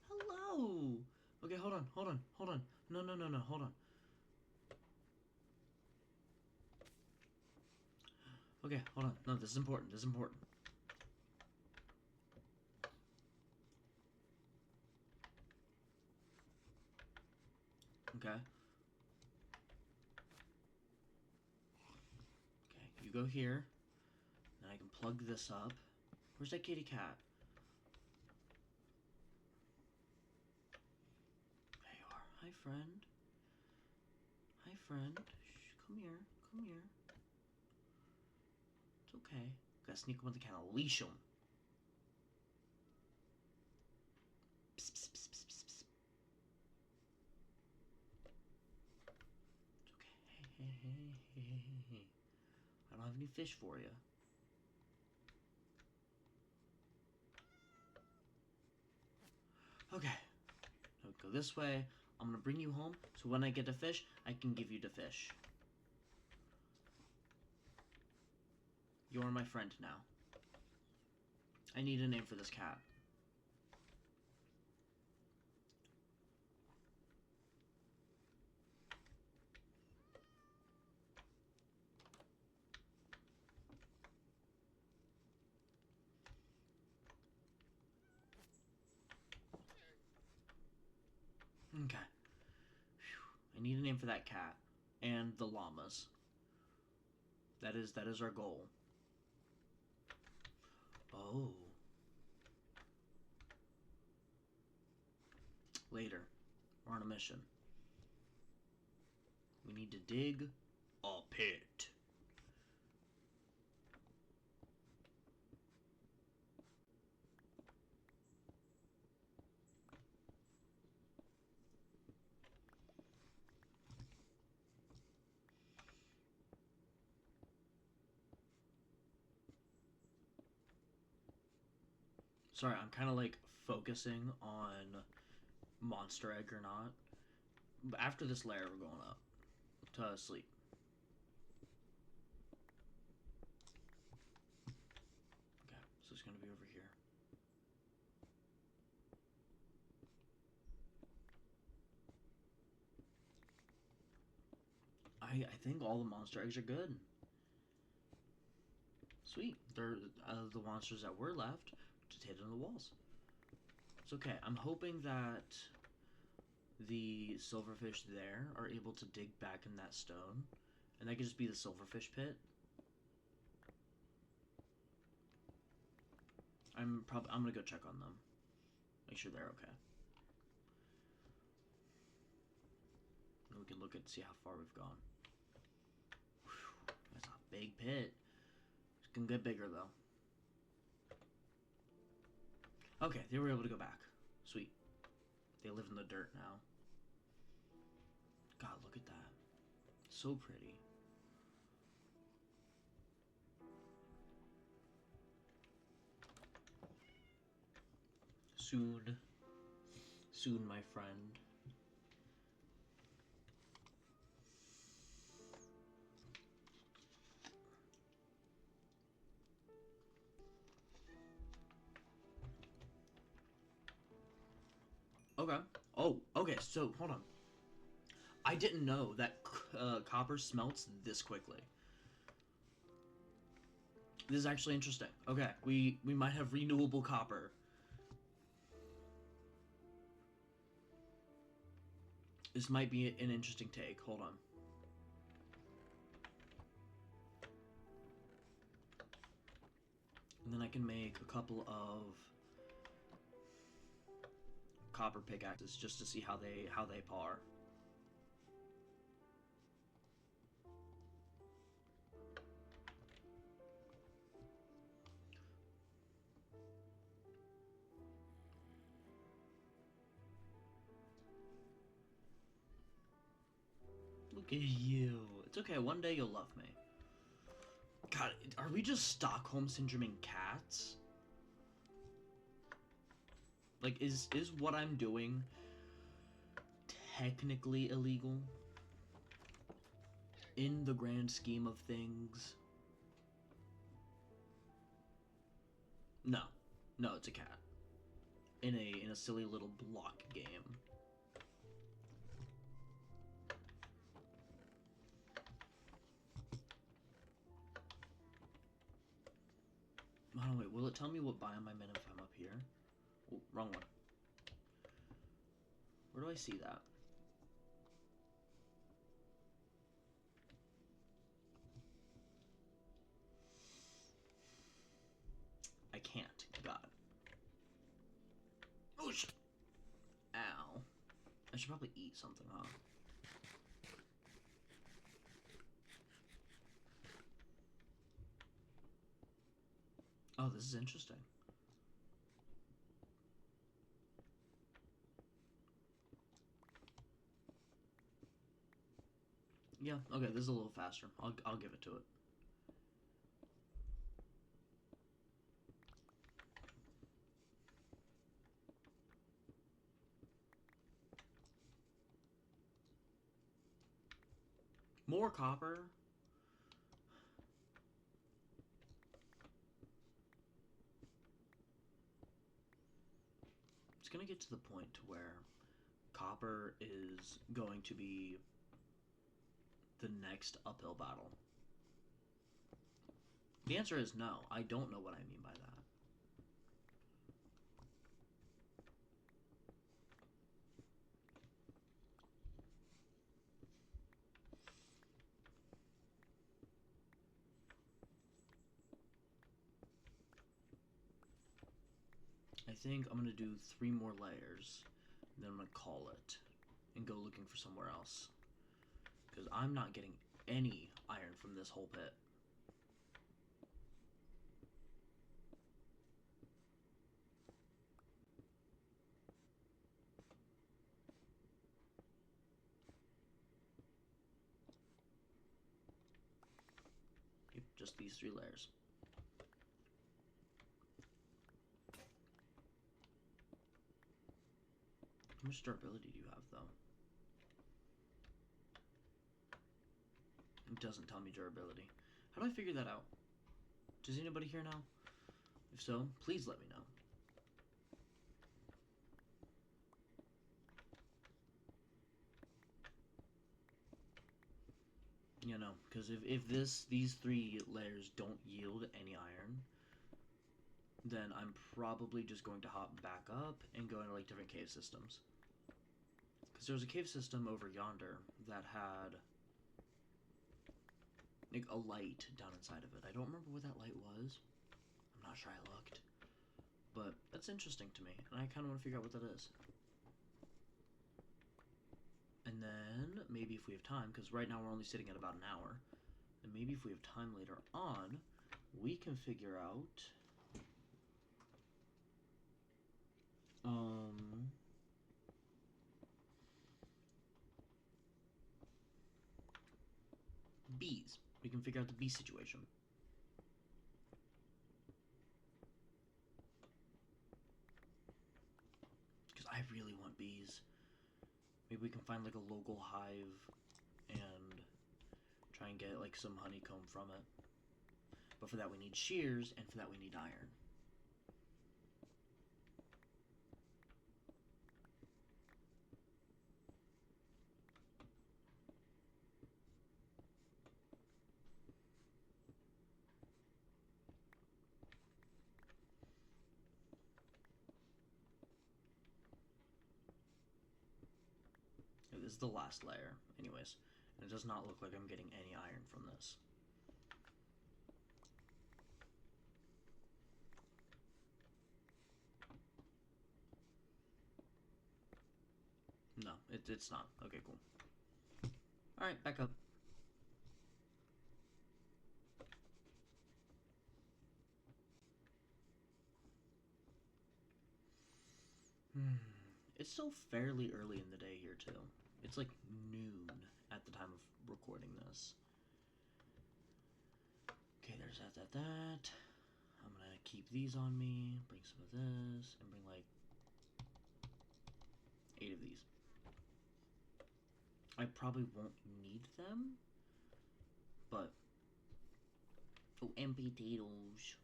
Hello. Okay, hold on. Hold on. Hold on. No, no, no, no. Hold on. Okay, hold on. No, this is important. This is important. Okay. Okay, you go here. Now I can plug this up. Where's that kitty cat? There you are. Hi, friend. Hi, friend. Shh, come here. Come here. It's okay. Gotta sneak up on the cat and leash him. Psst, psst, psst, psst, psst, psst. It's okay. Hey, hey, hey, hey, hey, hey. I don't have any fish for you. Okay. Now go this way. I'm gonna bring you home, so when I get a fish, I can give you the fish. You're my friend now. I need a name for this cat. Okay. Whew. I need a name for that cat. And the llamas. That is our goal. Oh. Later. We're on a mission. We need to dig a pit. Sorry, I'm kind of like focusing on monster egg or not. But after this layer, we're going up to sleep. Okay, so it's gonna be over here. I think all the monster eggs are good. Sweet. They're the monsters that were left just hid in the walls. It's okay. I'm hoping that the silverfish there are able to dig back in that stone, and that could just be the silverfish pit. I'm gonna go check on them, make sure they're okay. And we can look and see how far we've gone. Whew, that's a big pit. It can get bigger though. Okay, they were able to go back. Sweet. They live in the dirt now. God, look at that. So pretty. Soon. Soon, my friend. Okay. Oh, okay, so, hold on. I didn't know that copper smelts this quickly. This is actually interesting. Okay, we might have renewable copper. This might be an interesting take. Hold on. And then I can make a couple of copper pickaxes just to see how they par. Look at you. It's okay. One day you'll love me. God, are we just Stockholm syndroming cats? Like, is what I'm doing technically illegal? In the grand scheme of things? No. No, it's a cat. In a silly little block game. Oh, wait, will it tell me what biome I'm in if I'm up here? Oh, wrong one. Where do I see that? I can't. God. Oosh! Ow. I should probably eat something, huh? Oh, this is interesting. Yeah, okay, this is a little faster. I'll give it to it. More copper? It's gonna get to the point to where copper is going to be the next uphill battle. The answer is no. I don't know what I mean by that. I think I'm gonna do 3 more layers, then I'm gonna call it and go looking for somewhere else. Because I'm not getting any iron from this whole pit. Yep, just these 3 layers. How much durability do you have, though? It doesn't tell me durability. How do I figure that out? Does anybody here know? If so, please let me know. You know, because if these 3 layers don't yield any iron, then I'm probably just going to hop back up and go into like different cave systems. Because there was a cave system over yonder that had like a light down inside of it. I don't remember what that light was. I'm not sure I looked. But that's interesting to me, and I kind of want to figure out what that is. And then, maybe if we have time, because right now we're only sitting at about an hour, and maybe if we have time later on, we can figure out bees. We can figure out the bee situation. Because I really want bees. Maybe we can find like a local hive and try and get like some honeycomb from it. But for that we need shears, and for that we need iron. This is the last layer, anyways. And it does not look like I'm getting any iron from this. No, it's not. Okay, cool. Alright, back up. It's still fairly early in the day here, too. It's like noon at the time of recording this. Okay, there's that. I'm gonna keep these on me, bring some of this, and bring like 8 of these. I probably won't need them, but... Oh, and potatoes.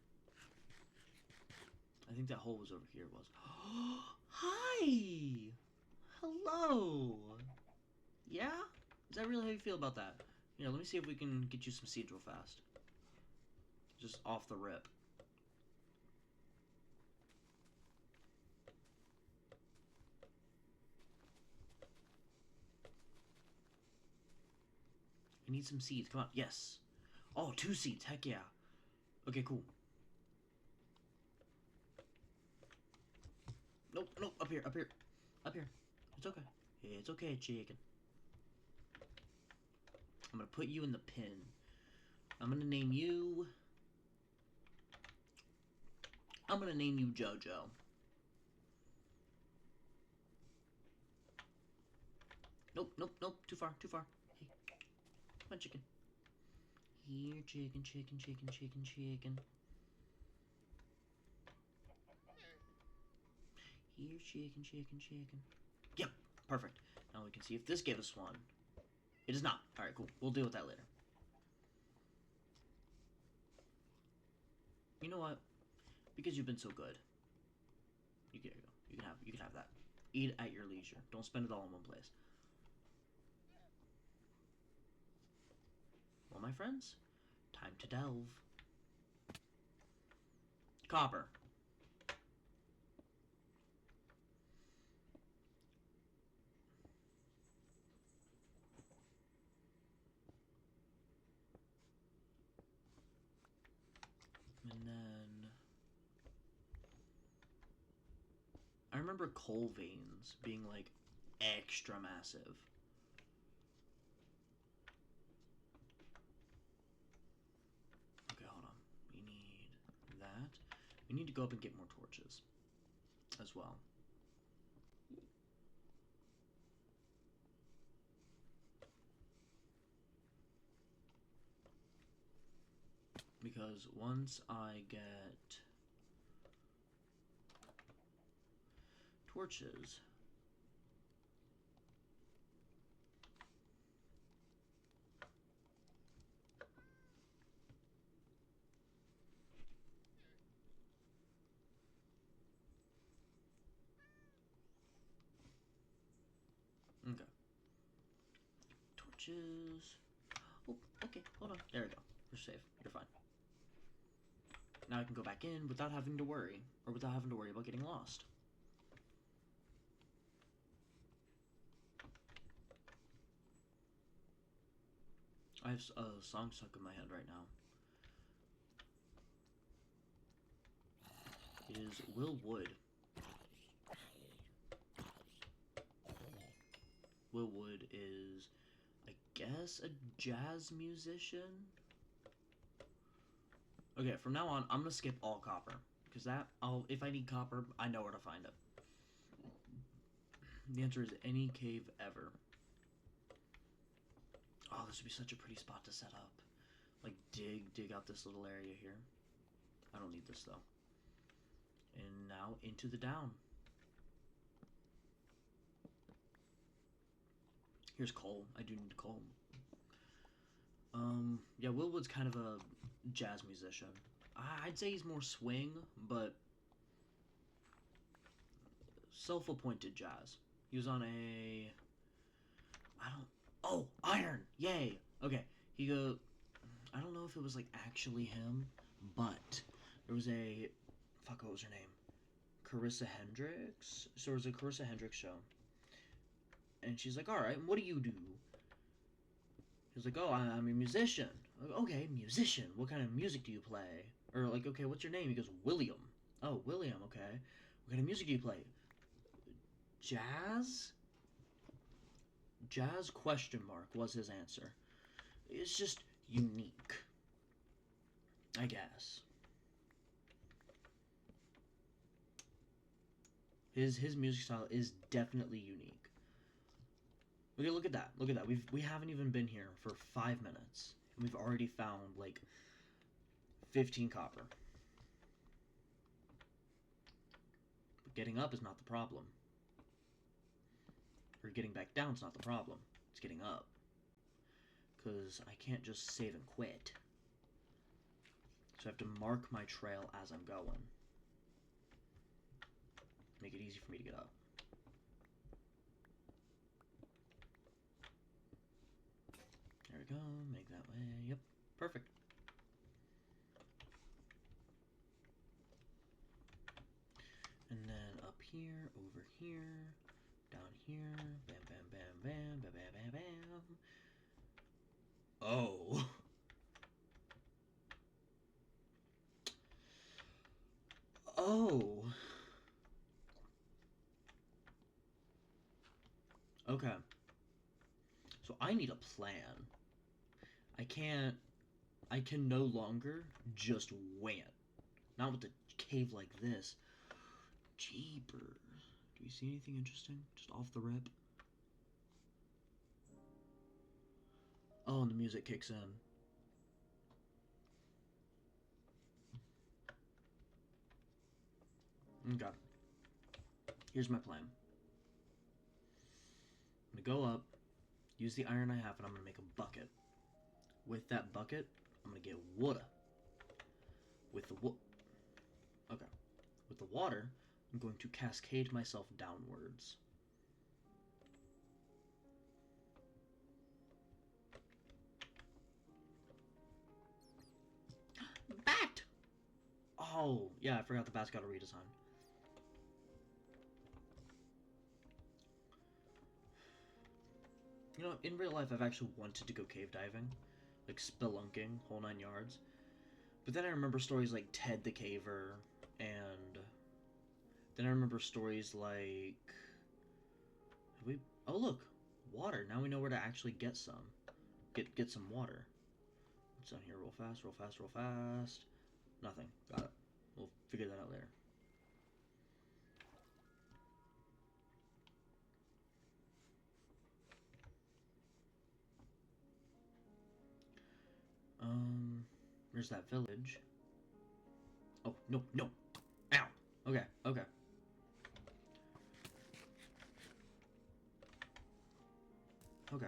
I think that hole was over here, was. Hi! Hello! Yeah? Is that really how you feel about that? Here, let me see if we can get you some seeds real fast. Just off the rip. I need some seeds. Come on. Yes. Oh, 2 seeds. Heck yeah. Okay, cool. Nope, nope. Up here, up here. Up here. It's okay. It's okay, chicken. I'm gonna put you in the pen. I'm gonna name you... I'm gonna name you JoJo. Nope, nope, nope. Too far, too far. Hey. Come on, chicken. Here, chicken, chicken, chicken, chicken, chicken. Here, chicken, chicken, chicken. Yep, perfect. Now we can see if this gave us one. It does not. Alright, cool. We'll deal with that later. You know what? Because you've been so good. You can go. You can have that. Eat at your leisure. Don't spend it all in one place. Well, my friends, time to delve. Copper. And then... I remember coal veins being, like, extra massive. Okay, hold on. We need that. We need to go up and get more torches as well. Because once I get torches, okay. Torches. Oh, okay, hold on. There we go. We're safe. You're fine. Now I can go back in without having to worry, or without having to worry about getting lost. I have a song stuck in my head right now. It is Will Wood. Will Wood is, I guess, a jazz musician? Okay, from now on, I'm gonna skip all copper. Because if I need copper, I know where to find it. The answer is any cave ever. Oh, this would be such a pretty spot to set up. Like, dig out this little area here. I don't need this, though. And now, into the down. Here's coal. I do need coal. Yeah, Will Wood's kind of a jazz musician. I'd say he's more swing, but self-appointed jazz. He was on a... Oh, iron! Yay! Okay, he go... I don't know if it was, like, actually him, but there was a... Fuck, what was her name? Carissa Hendricks? So it was a Carissa Hendricks show. And she's like, alright, what do you do? He was like, oh, I'm a musician. Like, okay, musician. What kind of music do you play? Or like, okay, what's your name? He goes, William. Oh, William, okay. What kind of music do you play? Jazz? Jazz question mark was his answer. It's just unique, I guess. His music style is definitely unique. Okay, look at that. Look at that. We haven't even been here for 5 minutes, and we've already found like 15 copper. But getting up is not the problem. Or getting back down's not the problem. It's getting up. Because I can't just save and quit. So I have to mark my trail as I'm going. Make it easy for me to get up. There we go. Make that way. Yep. Perfect. And then up here, over here, down here. Bam, bam, bam, bam, bam, bam, bam, bam. Oh. Oh. Okay. So I need a plan. I can no longer just wing it. Not with a cave like this. Jeepers. Do you see anything interesting? Just off the rip? Oh, and the music kicks in. Okay. Here's my plan. I'm gonna go up, use the iron I have, and I'm gonna make a bucket. With that bucket, I'm gonna get water. With the okay. With the water, I'm going to cascade myself downwards. Bat! Oh, yeah, I forgot the bat's got a redesign. You know, in real life, I've actually wanted to go cave diving. Like, spelunking, whole 9 yards. But then I remember stories like Ted the Caver, and then I remember stories like... Oh, look! Water! Now we know where to actually get some. Get some water. What's down here? Real fast, real fast, real fast. Nothing. Got it. We'll figure that out later. Where's that village? Oh, no, no. Ow. Okay, okay. Okay.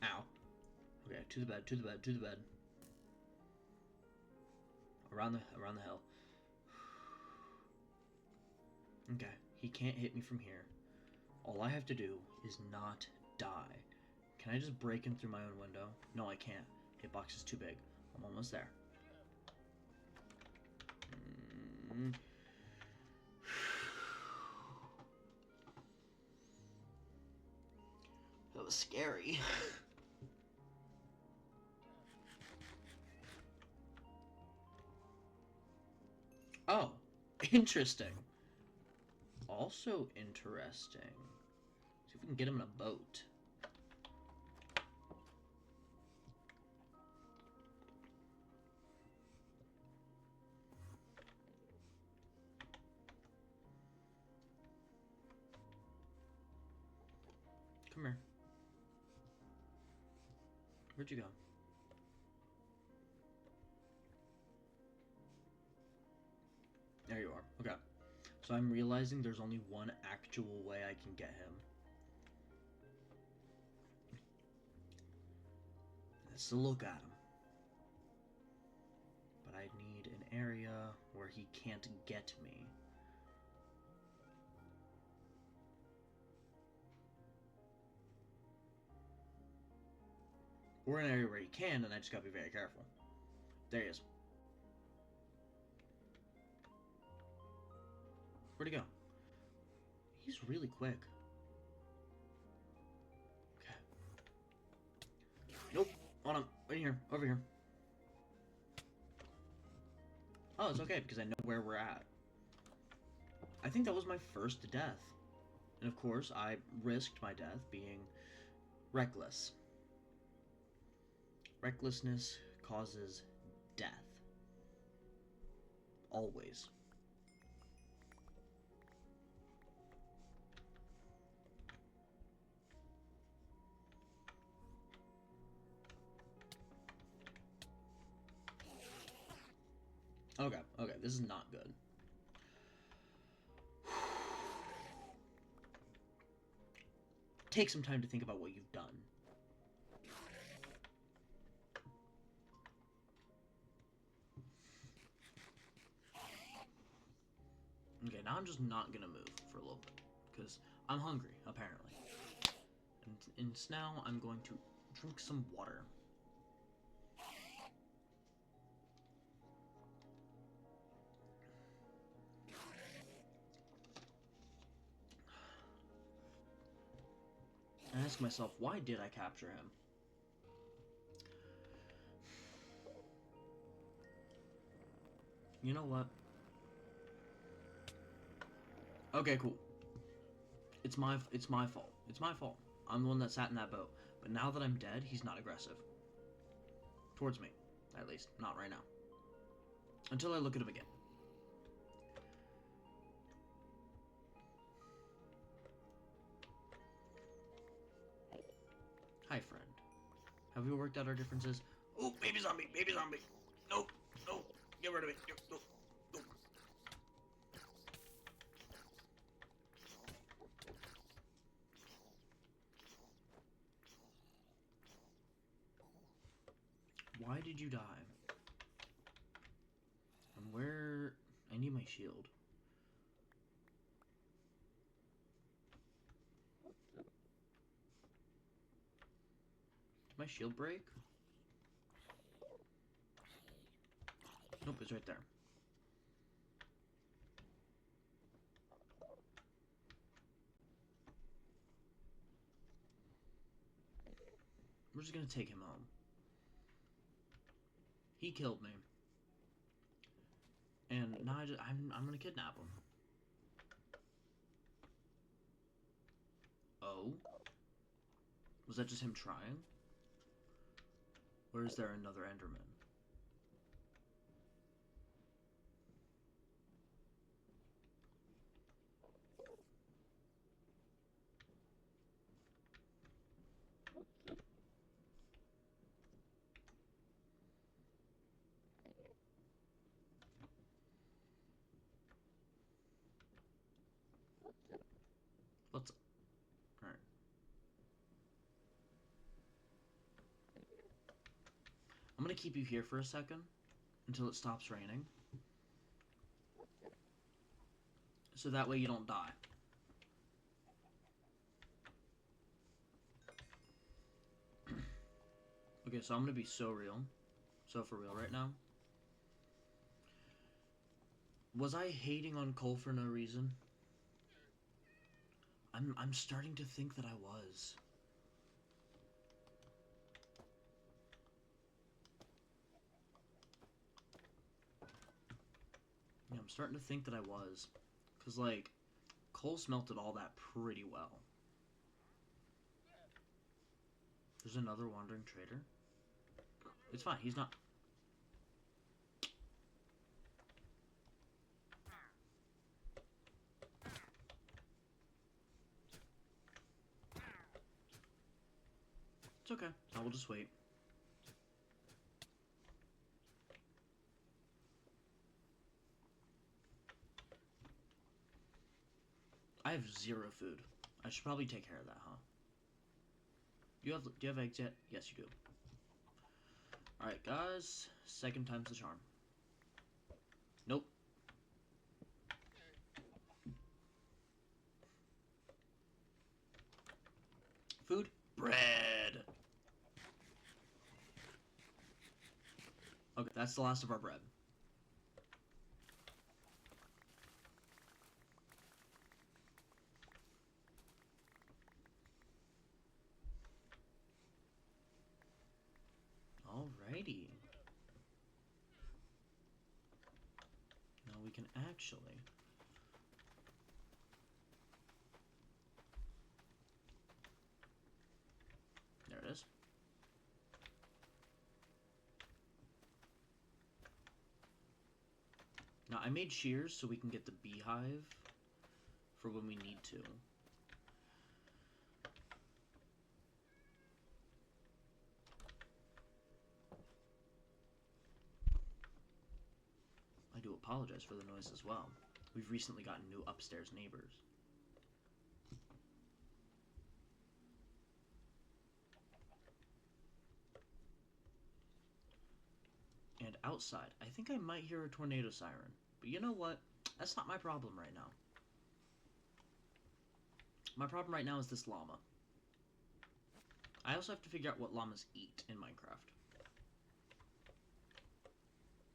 Ow. Okay, to the bed, to the bed, to the bed. Around the hill. Okay, he can't hit me from here. All I have to do is not die. Can I just break him through my own window? No, I can't. Hitbox is too big. I'm almost there. That was scary. Oh, interesting. Also interesting. See if we can get him in a boat. Come here. Where'd you go? There you are. Okay. So I'm realizing there's only one actual way I can get him. That's to look at him. But I need an area where he can't get me. Or an area where he can, and I just gotta be very careful. There he is. Where'd he go? He's really quick. Okay. Nope. On him. Right here. Over here. Oh, it's okay, because I know where we're at. I think that was my first death. And of course, I risked my death being reckless. Recklessness causes death. Always. Okay, okay. this is not good. Take some time to think about what you've done. Okay, now I'm just not gonna move for a little bit, because I'm hungry, apparently. And now I'm going to drink some water. I ask myself, why did I capture him? You know what? Okay, cool. It's my fault. It's my fault. I'm the one that sat in that boat. But now that I'm dead, he's not aggressive. Towards me. At least. Not right now. Until I look at him again. Hi, friend. Have we worked out our differences? Oh, baby zombie! Baby zombie! Nope! Nope! Get rid of it! Nope! Nope! Why did you die? And where... I need my shield. Did my shield break? Nope, it's right there. We're just gonna take him home. He killed me. And now I'm gonna kidnap him. Oh? Was that just him trying? Or is there another Enderman? Let's... Alright. I'm gonna keep you here for a second. Until it stops raining. So that way you don't die. Okay, so I'm gonna be so real. So for real right now. Was I hating on Cole for no reason? I'm starting to think that I was. Yeah, I'm starting to think that I was. Because, like, Cole smelted all that pretty well. There's another wandering trader. It's fine, he's not... It's okay, I will just wait. I have 0 food. I should probably take care of that, huh? Do you have eggs yet? Yes, you do. Alright, guys. Second time's the charm. Nope. Food? Bread! Okay, that's the last of our bread. Alrighty. Now we can actually... There it is. Now, I made shears so we can get the beehive for when we need to. I do apologize for the noise as well. We've recently gotten new upstairs neighbors. And outside, I think I might hear a tornado siren. But you know what? That's not my problem right now. My problem right now is this llama. I also have to figure out what llamas eat in Minecraft.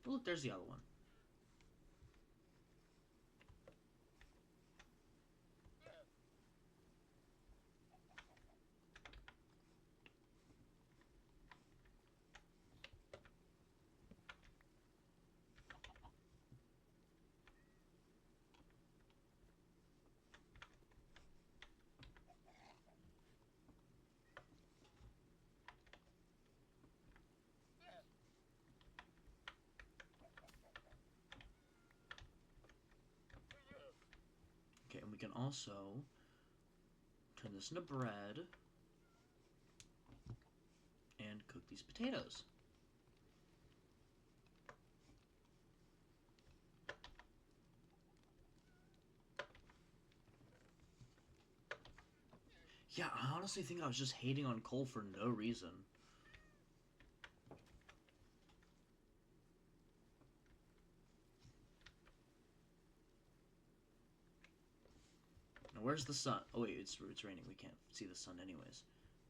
Oh, look, there's the other one. Okay, and we can also turn this into bread and cook these potatoes. Yeah, I honestly think I was just hating on coal for no reason. Now, where's the sun? Oh, wait, it's raining. We can't see the sun anyways.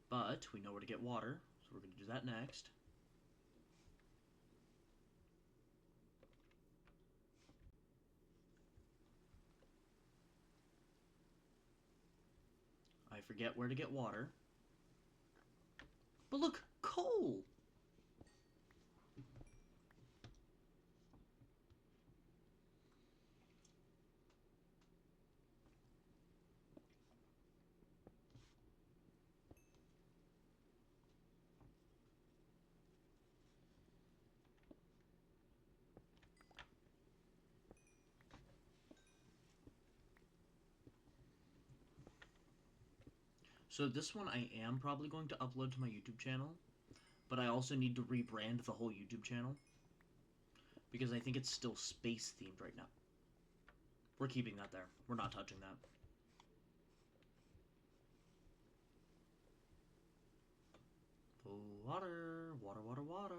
But we know where to get water, so we're going to do that next. I forget where to get water. But look, coal! So this one I am probably going to upload to my YouTube channel, but I also need to rebrand the whole YouTube channel, because I think it's still space themed right now. We're keeping that there. We're not touching that. Oh, water, water, water, water.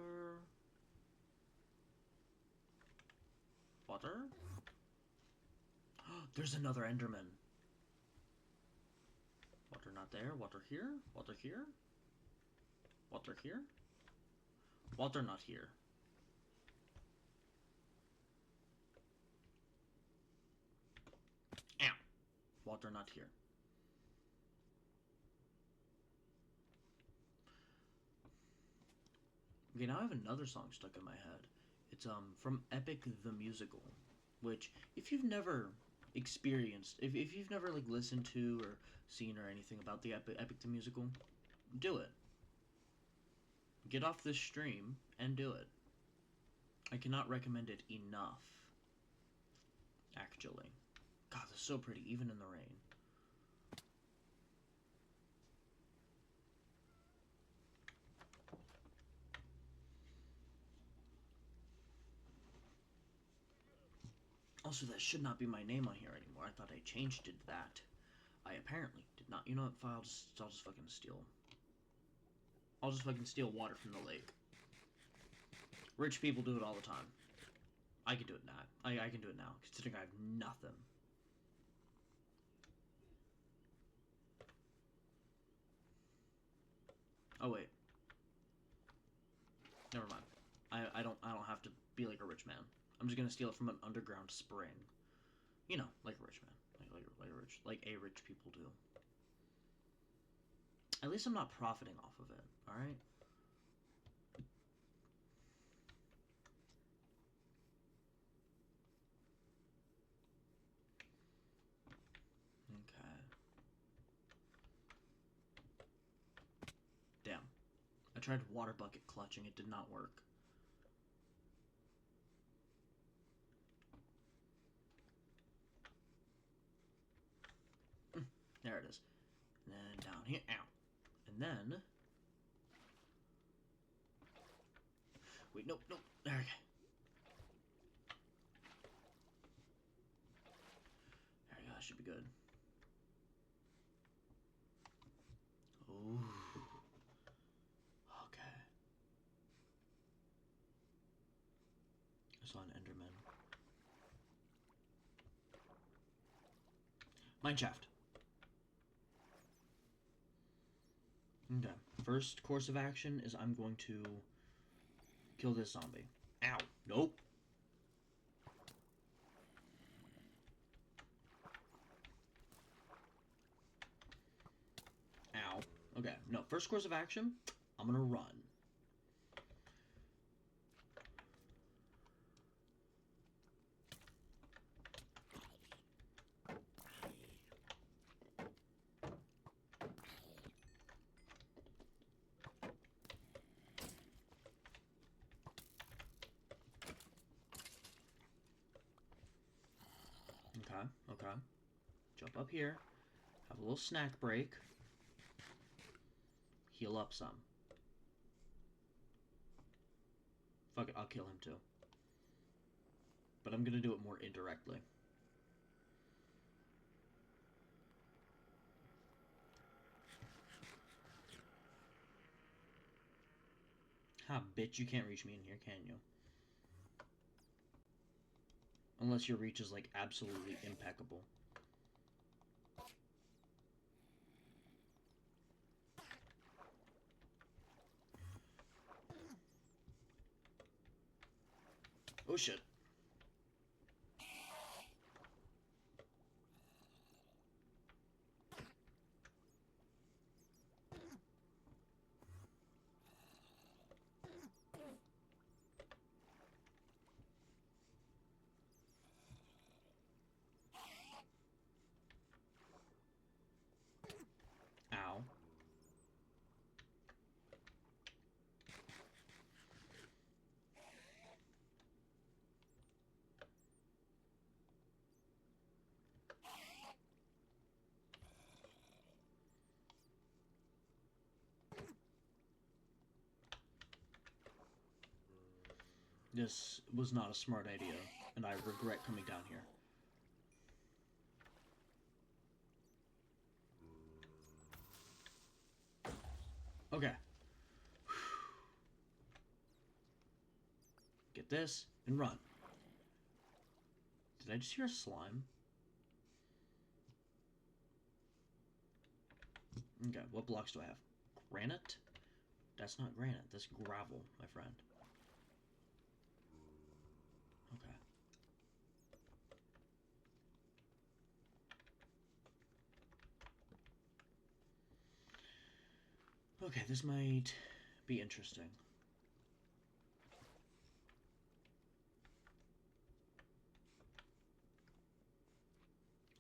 Water? There's another Enderman. Water not there. Water here. Water here. Water here. Water not here. Ow. Water not here. Okay, now I have another song stuck in my head. It's from Epic the Musical, which if you've never experienced, if you've never like listened to or seen or anything about the Epic the Musical, do it. Get off this stream and do it. I cannot recommend it enough. Actually. God, this is so pretty, even in the rain. Also, that should not be my name on here anymore. I thought I changed it to that. I apparently did not. You know what? I'll just fucking steal. I'll just fucking steal water from the lake. Rich people do it all the time. I can do it now. I can do it now, considering I have nothing. Oh wait. Never mind. I don't have to be like a rich man. I'm just gonna steal it from an underground spring. You know, like a rich man. Like a rich people do. At least I'm not profiting off of it, alright? Okay. Damn. I tried water bucket clutching, it did not work. There it is. And then down here. Ow. And then... Wait, nope. Okay. good. Ooh. Okay. I saw an Enderman. Mineshaft. Okay. First course of action is I'm going to kill this zombie. Ow. Nope. Ow. Okay. No. First course of action, I'm gonna run. Okay. Okay. Jump up here. Have a little snack break. Heal up some. Fuck it, I'll kill him too. But I'm gonna do it more indirectly. Ha, bitch, you can't reach me in here, can you? Unless your reach is, like, absolutely impeccable. Oh, shit. Ow. This was not a smart idea, and I regret coming down here. Okay. Get this, and run. Did I just hear a slime? Okay, what blocks do I have? Granite? That's not granite, that's gravel, my friend. Okay. Okay, this might be interesting.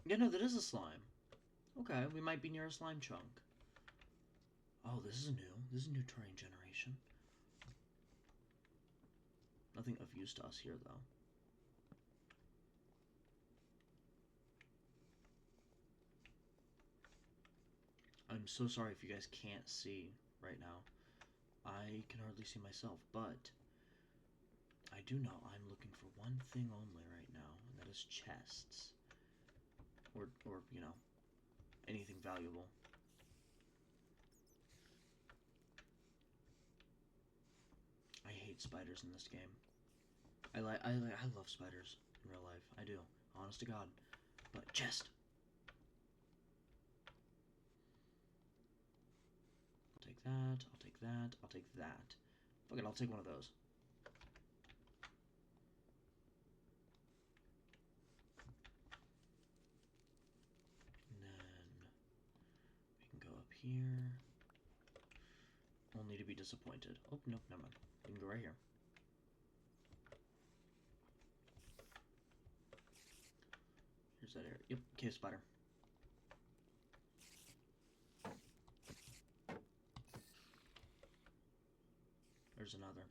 Yeah, no, that is a slime. Okay, we might be near a slime chunk. Oh, this is new. This is a new terrain generation. Nothing of use to us here, though. I'm so sorry if you guys can't see right now. I can hardly see myself, but I do know I'm looking for one thing only right now, and that is chests. Or you know, anything valuable. I hate spiders in this game. I love spiders in real life. I do. Honest to God. But chest. I'll take that. I'll take that. I'll take that. Fuck it, I'll take one of those. And then we can go up here. Only to be disappointed. Oh, nope, never mind. We can go right here. Here's that area. Yep, cave spider. There's another.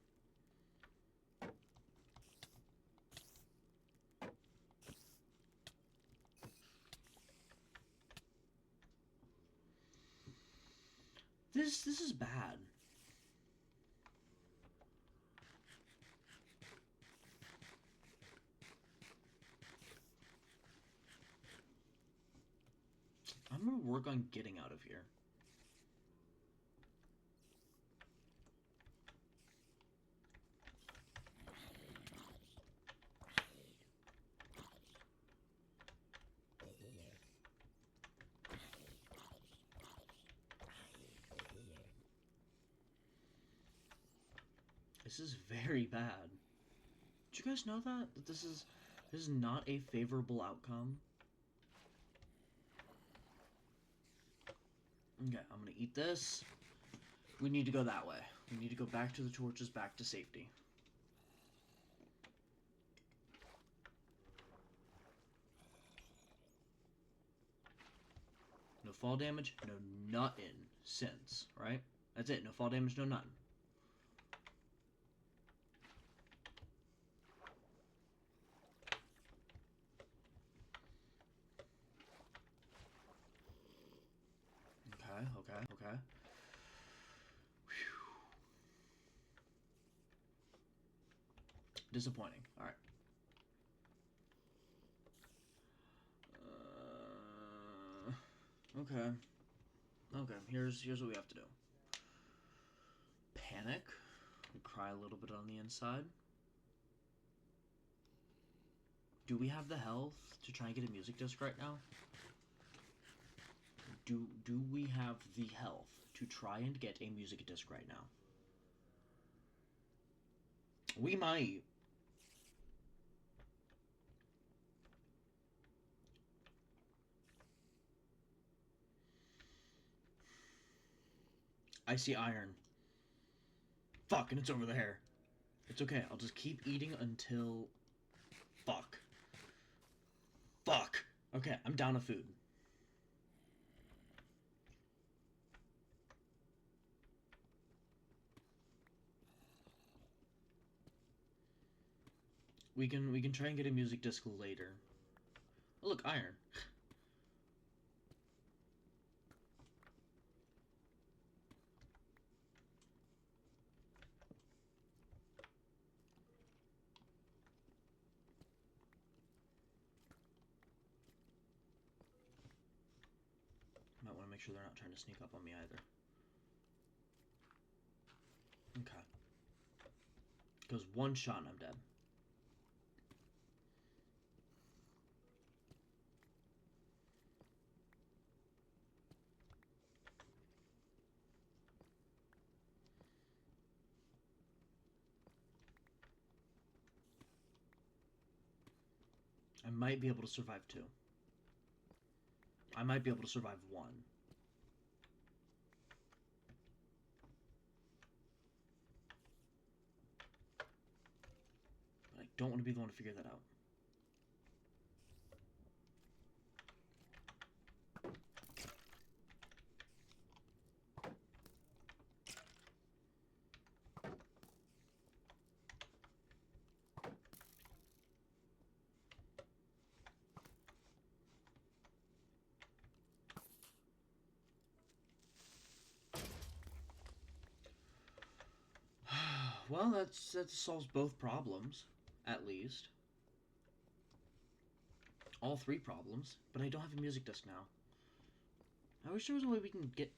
This is bad. work on getting out of here. This is very bad. Did you guys know that? That this is not a favorable outcome? Okay, I'm gonna eat this. We need to go that way. We need to go back to the torches, back to safety. No fall damage, no nothing since, right? That's it, no fall damage, no nothing. Okay. Whew. Disappointing. Alright. Okay. Okay, here's what we have to do. Panic. We cry a little bit on the inside. Do we have the health to try and get a music disc right now? Do we have the health to try and get a music disc right now? We might. I see iron. Fuck, and it's over there. It's okay, I'll just keep eating until... Fuck. Fuck! Okay, I'm down to food. We can try and get a music disc later. Oh, look, iron. Might want to make sure they're not trying to sneak up on me either. Okay. Goes one shot and I'm dead. I might be able to survive 2. I might be able to survive 1. But I don't want to be the one to figure that out. Well, that solves both problems, at least. All 3 problems, but I don't have a music disc now. I wish there was a way we can get...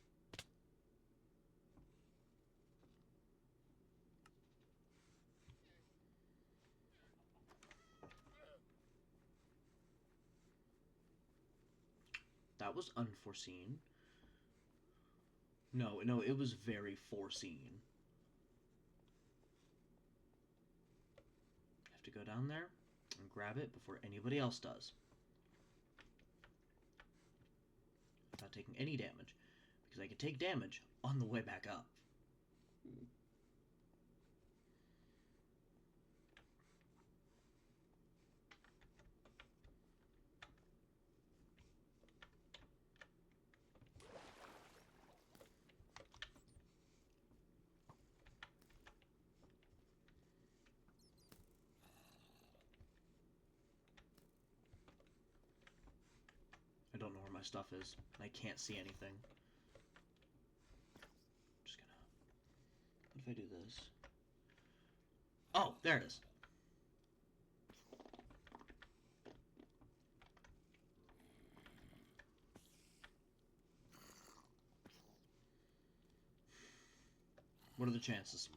That was unforeseen. No, it was very foreseen. Have to go down there and grab it before anybody else does. Not taking any damage, because I can take damage on the way back up. I don't know where my stuff is. I can't see anything. I'm just gonna... What if I do this? Oh, there it is. What are the chances?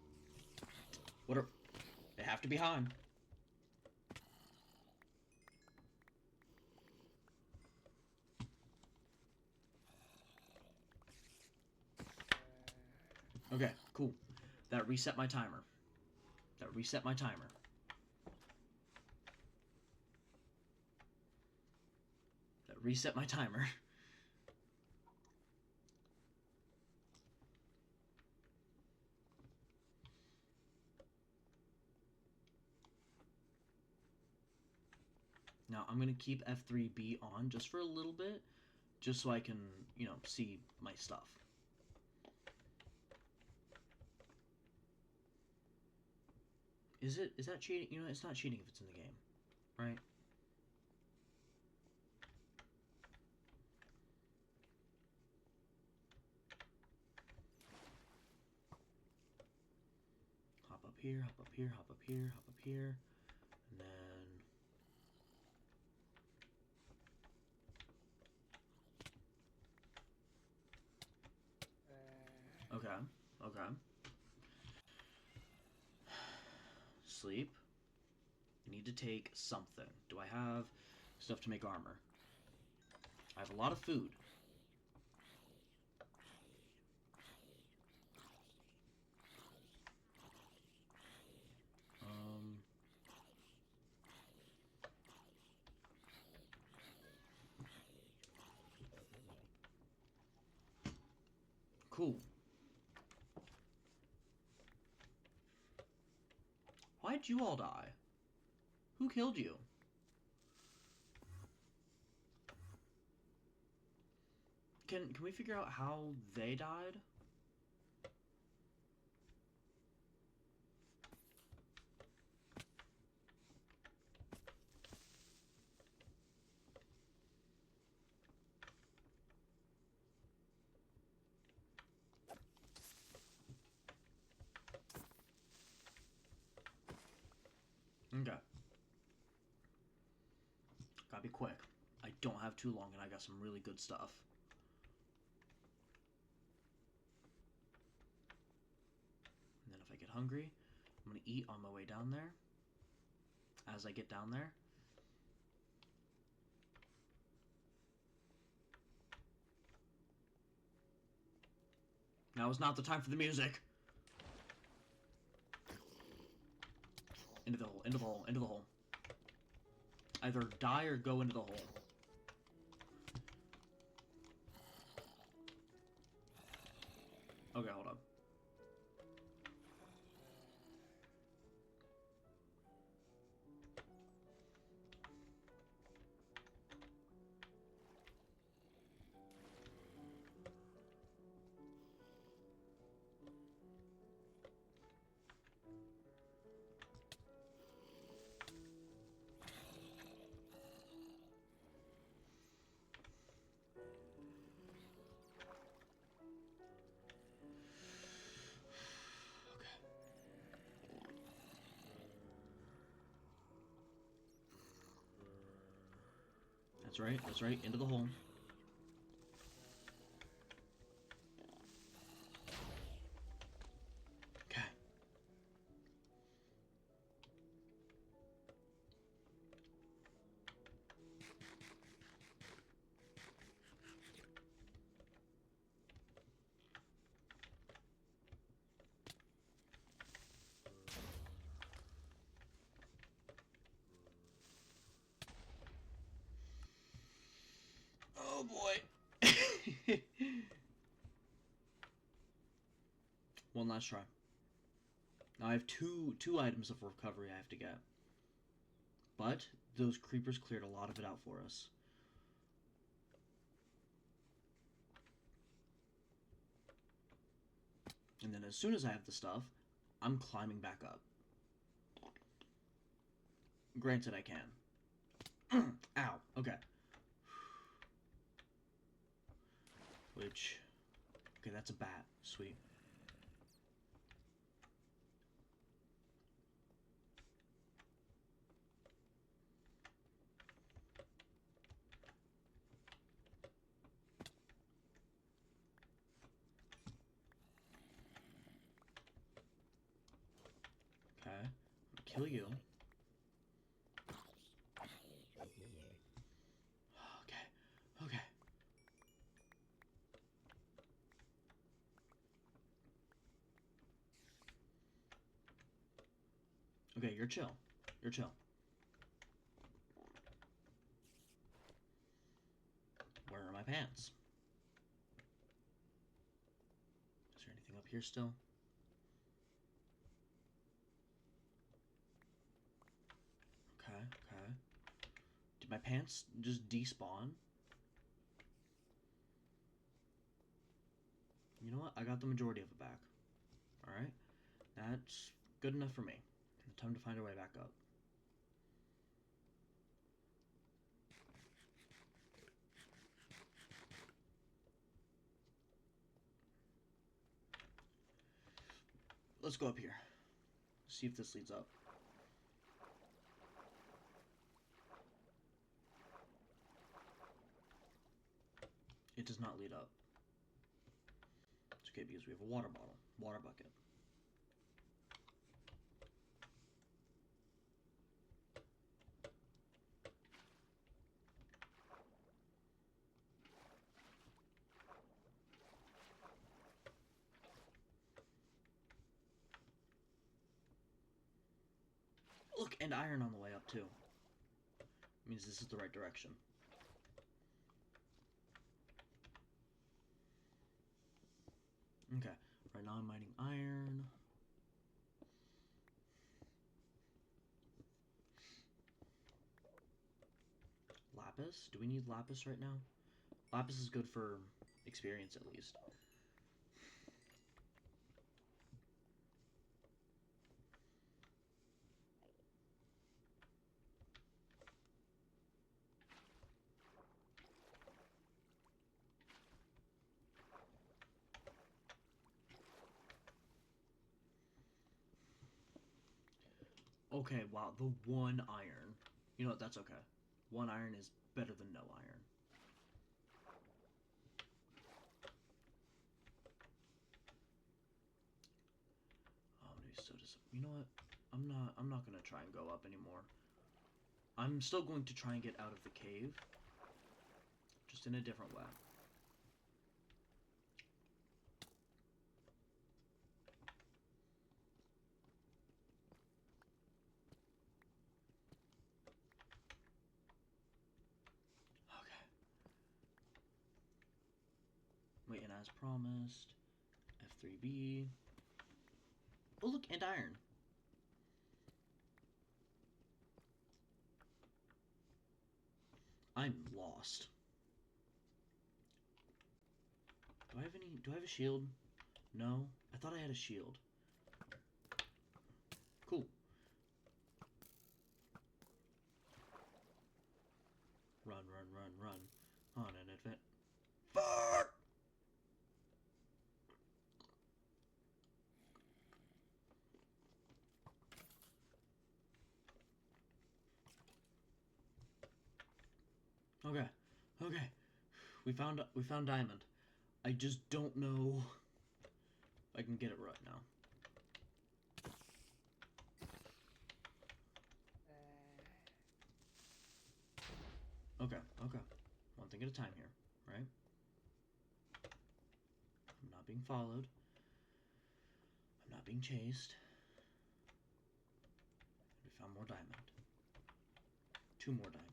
What are... They have to be high. Okay, cool. That reset my timer. That reset my timer. That reset my timer. Now, I'm going to keep F3B on just for a little bit, just so I can, you know, see my stuff. Is that cheating? You know, it's not cheating if it's in the game, right? Hop up here, hop up here, hop up here, hop up here, and then... Okay, okay. Sleep. I need to take something. Do I have stuff to make armor? I have a lot of food. Cool. Why'd you all die? Who killed you? Can we figure out how they died? Okay. Gotta be quick. I don't have too long and I got some really good stuff. And then if I get hungry, I'm gonna eat on my way down there. As I get down there. Now is not the time for the music. Into the hole, into the hole, into the hole. Either die or go into the hole. Okay, hold up. That's right, into the hole. Okay. Oh boy. One last try. Now I have two items of recovery I have to get. But those creepers cleared a lot of it out for us. And then as soon as I have the stuff, I'm climbing back up. Granted, I can. Ow. Okay. Which... Okay, that's a bat. Sweet. kill you. Okay, okay. Okay, you're chill. You're chill. Where are my pants? Is there anything up here still? Okay, okay. Did my pants just despawn? You know what? I got the majority of it back. Alright? That's good enough for me. Time to find our way back up. Let's go up here. See if this leads up. It does not lead up. It's okay because we have a water bottle, water bucket. Look, and iron on the way up too. Means this is the right direction. Okay, right now I'm mining iron. Lapis? Do we need lapis right now? Lapis is good for experience at least. Okay, wow, the one iron. You know what, that's okay. One iron is better than no iron. Oh, I'm gonna be so disappointed. You know what? I'm not gonna try and go up anymore. I'm still going to try and get out of the cave. Just in a different way. Okay. Wait, and as promised, F3B. Oh, look, and iron. I'm lost. Do I have a shield? No? I thought I had a shield. Cool. Run, run, run, run. On an advent. Fuck! Okay. Okay. We found diamond. I just don't know if I can get it right now. Okay, okay. One thing at a time here, right? I'm not being followed. I'm not being chased. We found more diamond. 2 more diamond.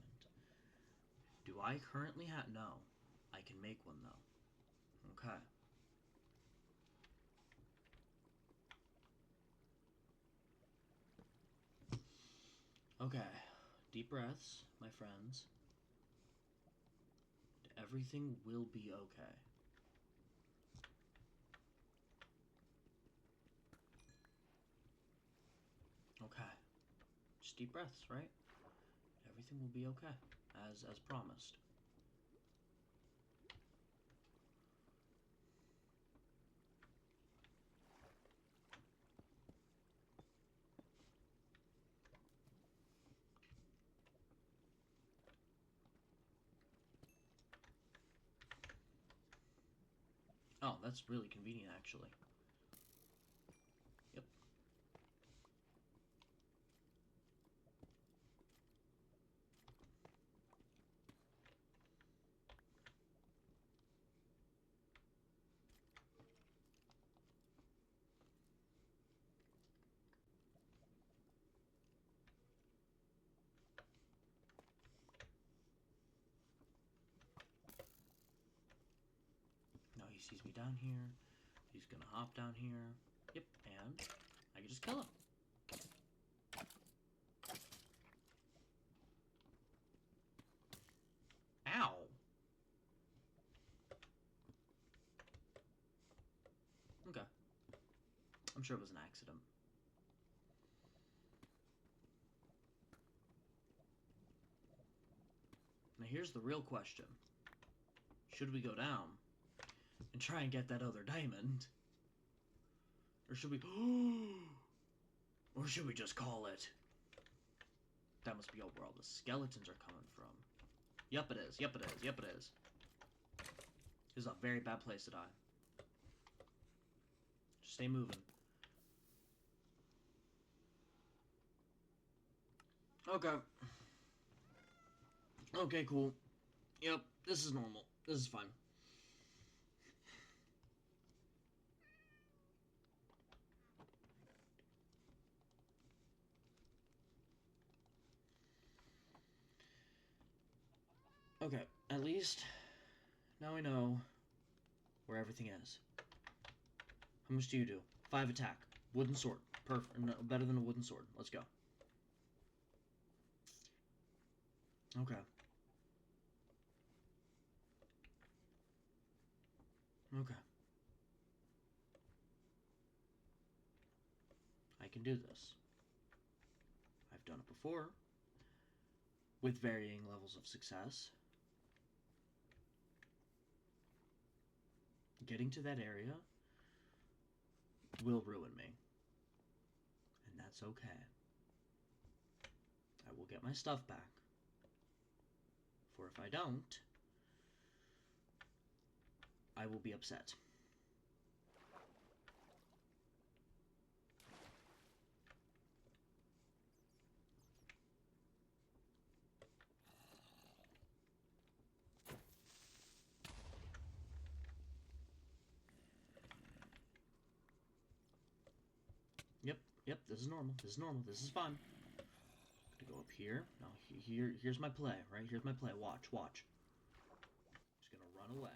Do I currently have... No. I can make one, though. Okay. Okay. Deep breaths, my friends. Everything will be okay. Okay. Just deep breaths, right? Everything will be okay, as promised. Oh, that's really convenient, actually. Yep. he sees me down here. He's gonna hop down here. Yep, and I can just kill him. Ow! Okay. I'm sure it was an accident. Now here's the real question. Should we go down and try and get that other diamond? Or should we... Or should we just call it? That must be where all the skeletons are coming from. Yep, it is. Yep, it is. Yep, it is. This is a very bad place to die. Just stay moving. Okay. Okay, cool. Yep, this is normal. This is fine. Okay, at least now I know where everything is. How much do you do? 5 attack. Wooden sword. Perfect. No, better than a wooden sword. Let's go. Okay. Okay. I can do this. I've done it before. With varying levels of success. Getting to that area will ruin me. And that's okay. I will get my stuff back. For if I don't, I will be upset. Yep, this is normal. This is normal. This is fine. Gonna go up here. Now, here's my play, right? Here's my play. Watch. Just gonna run away.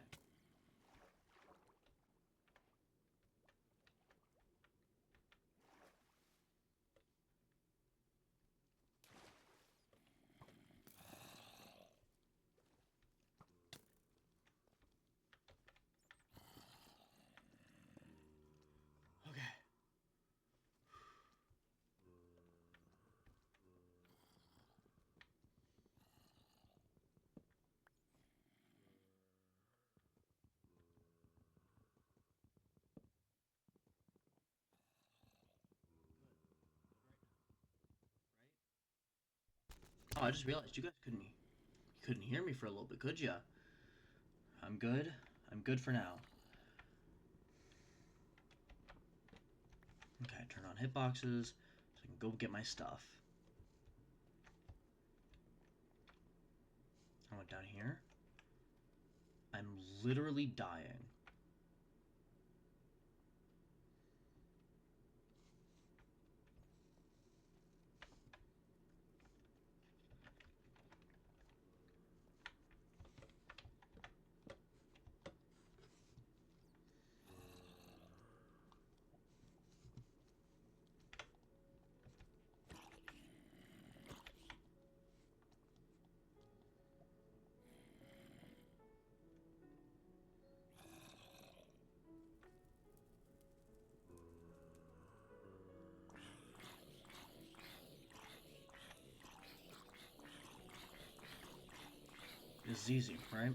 Okay. Oh, I just realized you guys couldn't hear me for a little bit, could ya? I'm good. I'm good for now. Okay, turn on hitboxes so I can go get my stuff. I went down here. I'm literally dying. This is easy, right?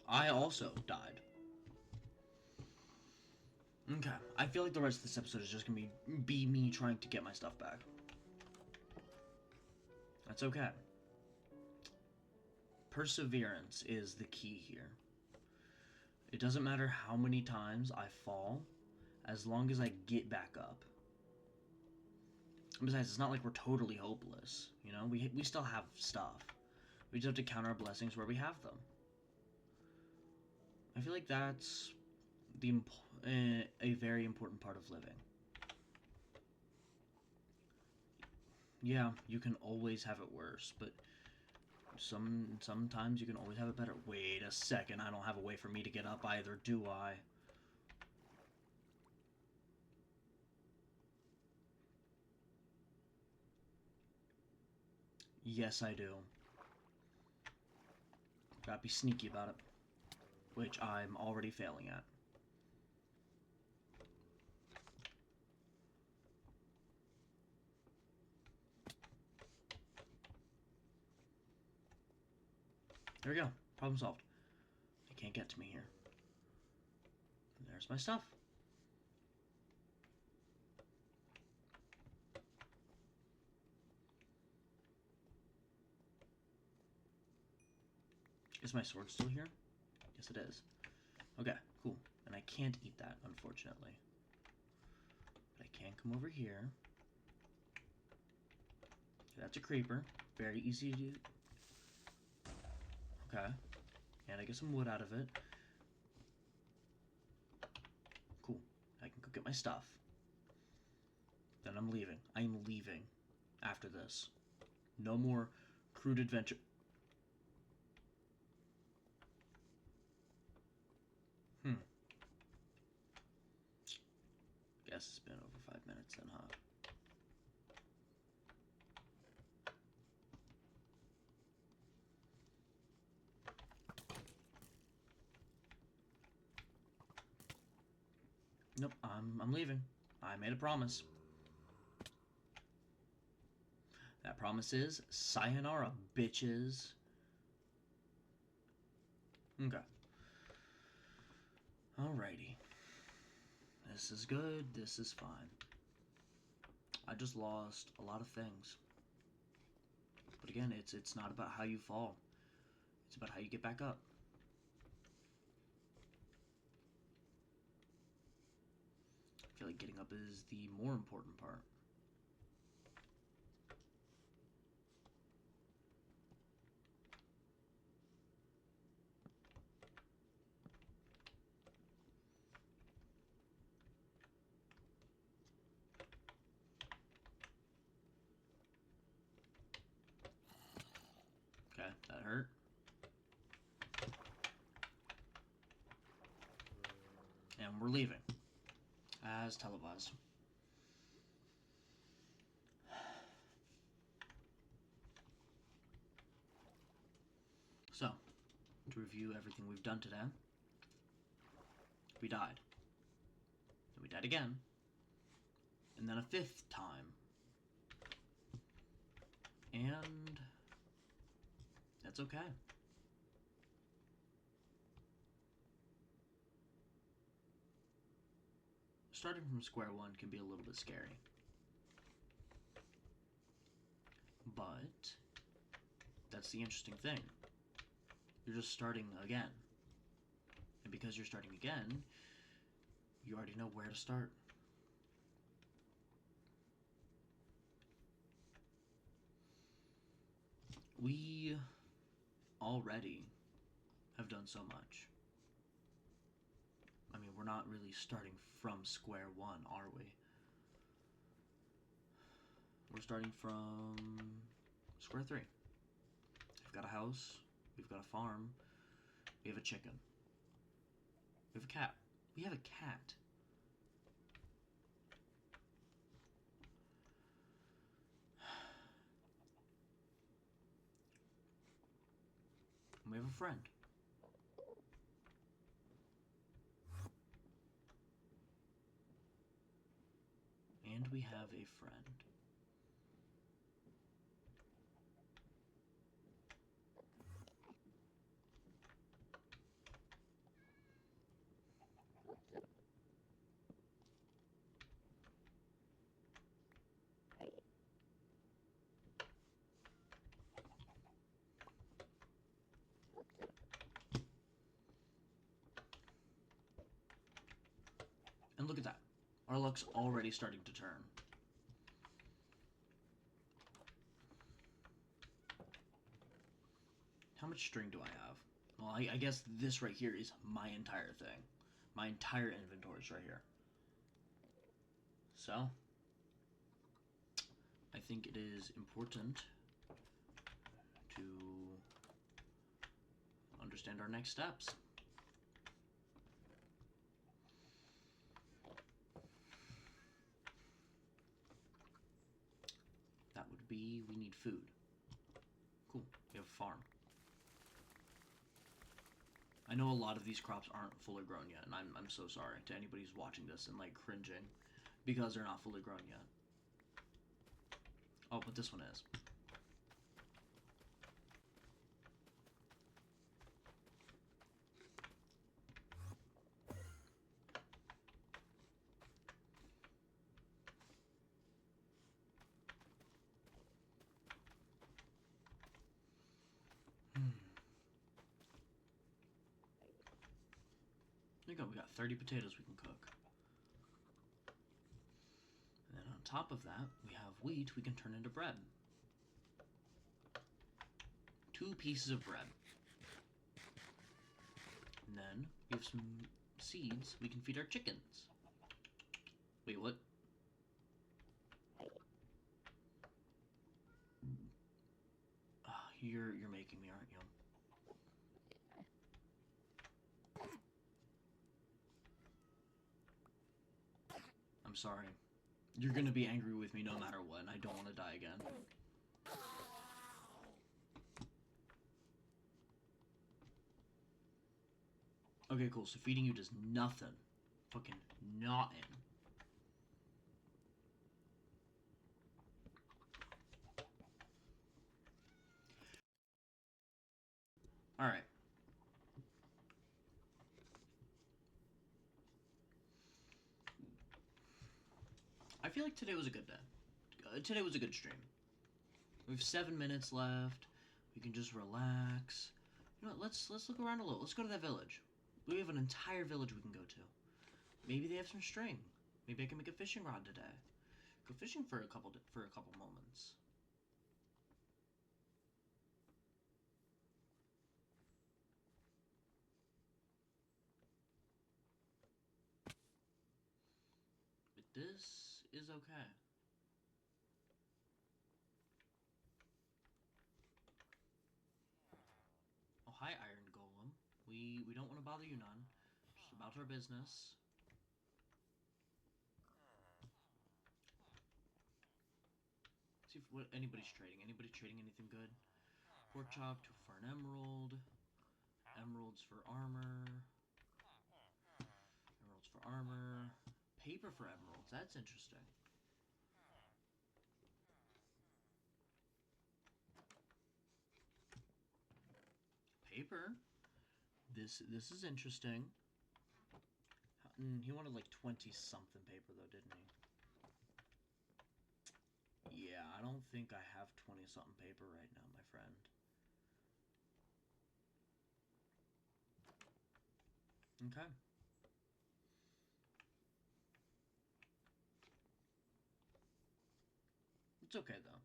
I also died. Okay, I feel like the rest of this episode is just gonna be me trying to get my stuff back. That's okay. Perseverance is the key here. It doesn't matter how many times I fall, as long as I get back up. And besides, it's not like we're totally hopeless, you know? We still have stuff. We just have to count our blessings where we have them. I feel like that's a very important part of living. Yeah, you can always have it worse, but sometimes you can always have it better. Wait a second, I don't have a way for me to get up either, do I? Yes, I do. Gotta be sneaky about it, which I'm already failing at. There we go. Problem solved. They can't get to me here. There's my stuff. Is my sword still here? Yes, it is. Okay, cool. And I can't eat that, unfortunately. But I can come over here. Okay, that's a creeper. Very easy to do. Okay. And I get some wood out of it. Cool. I can go get my stuff. Then I'm leaving. I am leaving after this. No more crude adventure. Guess it's been over 5 minutes then, huh? Nope, I'm leaving. I made a promise. That promise is sayonara, bitches. Okay. Alrighty. This is good. This is fine. I just lost a lot of things. But again, it's not about how you fall. It's about how you get back up. I feel like getting up is the more important part. Okay, that hurt. And we're leaving. As televised. So, to review everything we've done today, we died. Then we died again. And then a 5th time. And that's okay. Starting from square one can be a little bit scary. But that's the interesting thing. You're just starting again. And because you're starting again, you already know where to start. We already have done so much. I mean, we're not really starting from square one, are we? We're starting from square three. We've got a house, we've got a farm, we have a chicken, we have a cat. We have a cat. We have a friend. And we have a friend. And look at that. Our luck's already starting to turn. How much string do I have? Well, I guess this right here is my entire thing. My entire inventory is right here. So, I think it is important to understand our next steps. That would be, we need food. Cool, we have a farm. I know a lot of these crops aren't fully grown yet, and I'm so sorry to anybody who's watching this and like cringing because they're not fully grown yet. Oh, but this one is. There you go, we got 30 potatoes we can cook. And then on top of that, we have wheat we can turn into bread. 2 pieces of bread. And then we have some seeds we can feed our chickens. Wait, what? You're making me, aren't you? I'm sorry. You're gonna be angry with me no matter what, and I don't want to die again. Okay, cool. So feeding you does nothing. Fucking nothing. Alright. I feel like today was a good day. Today was a good stream. We have 7 minutes left. We can just relax. You know what? Let's look around a little. Let's go to that village. We have an entire village we can go to. Maybe they have some string. Maybe I can make a fishing rod today. Go fishing for a couple moments. But this is okay. Oh, hi, Iron Golem. We don't want to bother you none. Just about our business. See if what anybody's trading. Anybody trading anything good? Pork chop, 2 for an emerald. Emeralds for armor. Emeralds for armor. Paper for emeralds. That's interesting. Paper. This is interesting. He wanted like 20 something paper though, didn't he? Yeah, I don't think I have 20 something paper right now, my friend. Okay. It's okay though.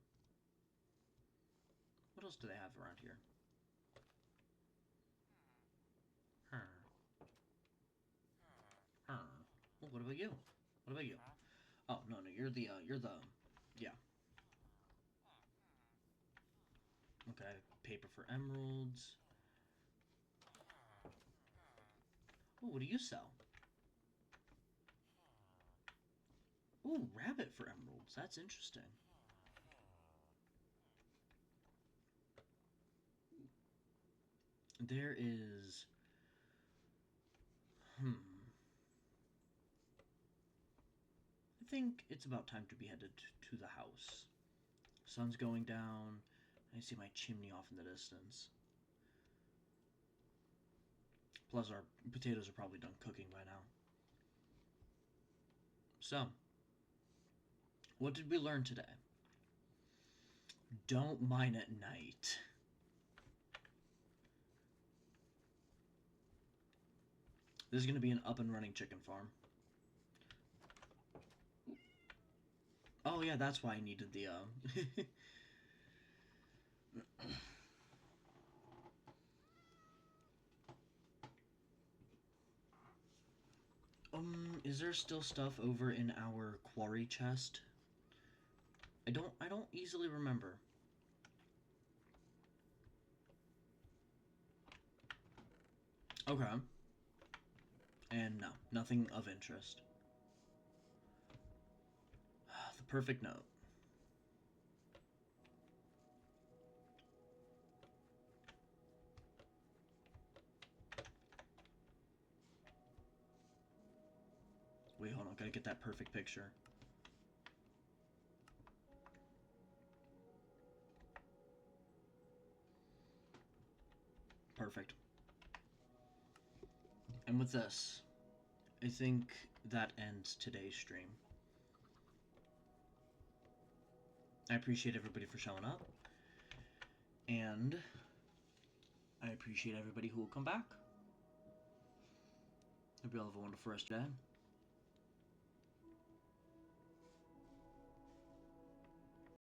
What else do they have around here? Well, what about you? What about you? Oh, no, you're the, yeah. Okay, paper for emeralds. Oh, what do you sell? Ooh, rabbit for emeralds. That's interesting. There is... I think it's about time to be headed to the house. Sun's going down. I see my chimney off in the distance. Plus, our potatoes are probably done cooking by now. So, what did we learn today? Don't mine at night. This is going to be an up and running chicken farm. Oh yeah, that's why I needed the Is there still stuff over in our quarry chest? I don't easily remember. Okay. And no, nothing of interest. The perfect note. Wait, hold on, gotta get that perfect picture. Perfect. And with this, I think that ends today's stream. I appreciate everybody for showing up. And I appreciate everybody who will come back. Hope you all have a wonderful rest of your day.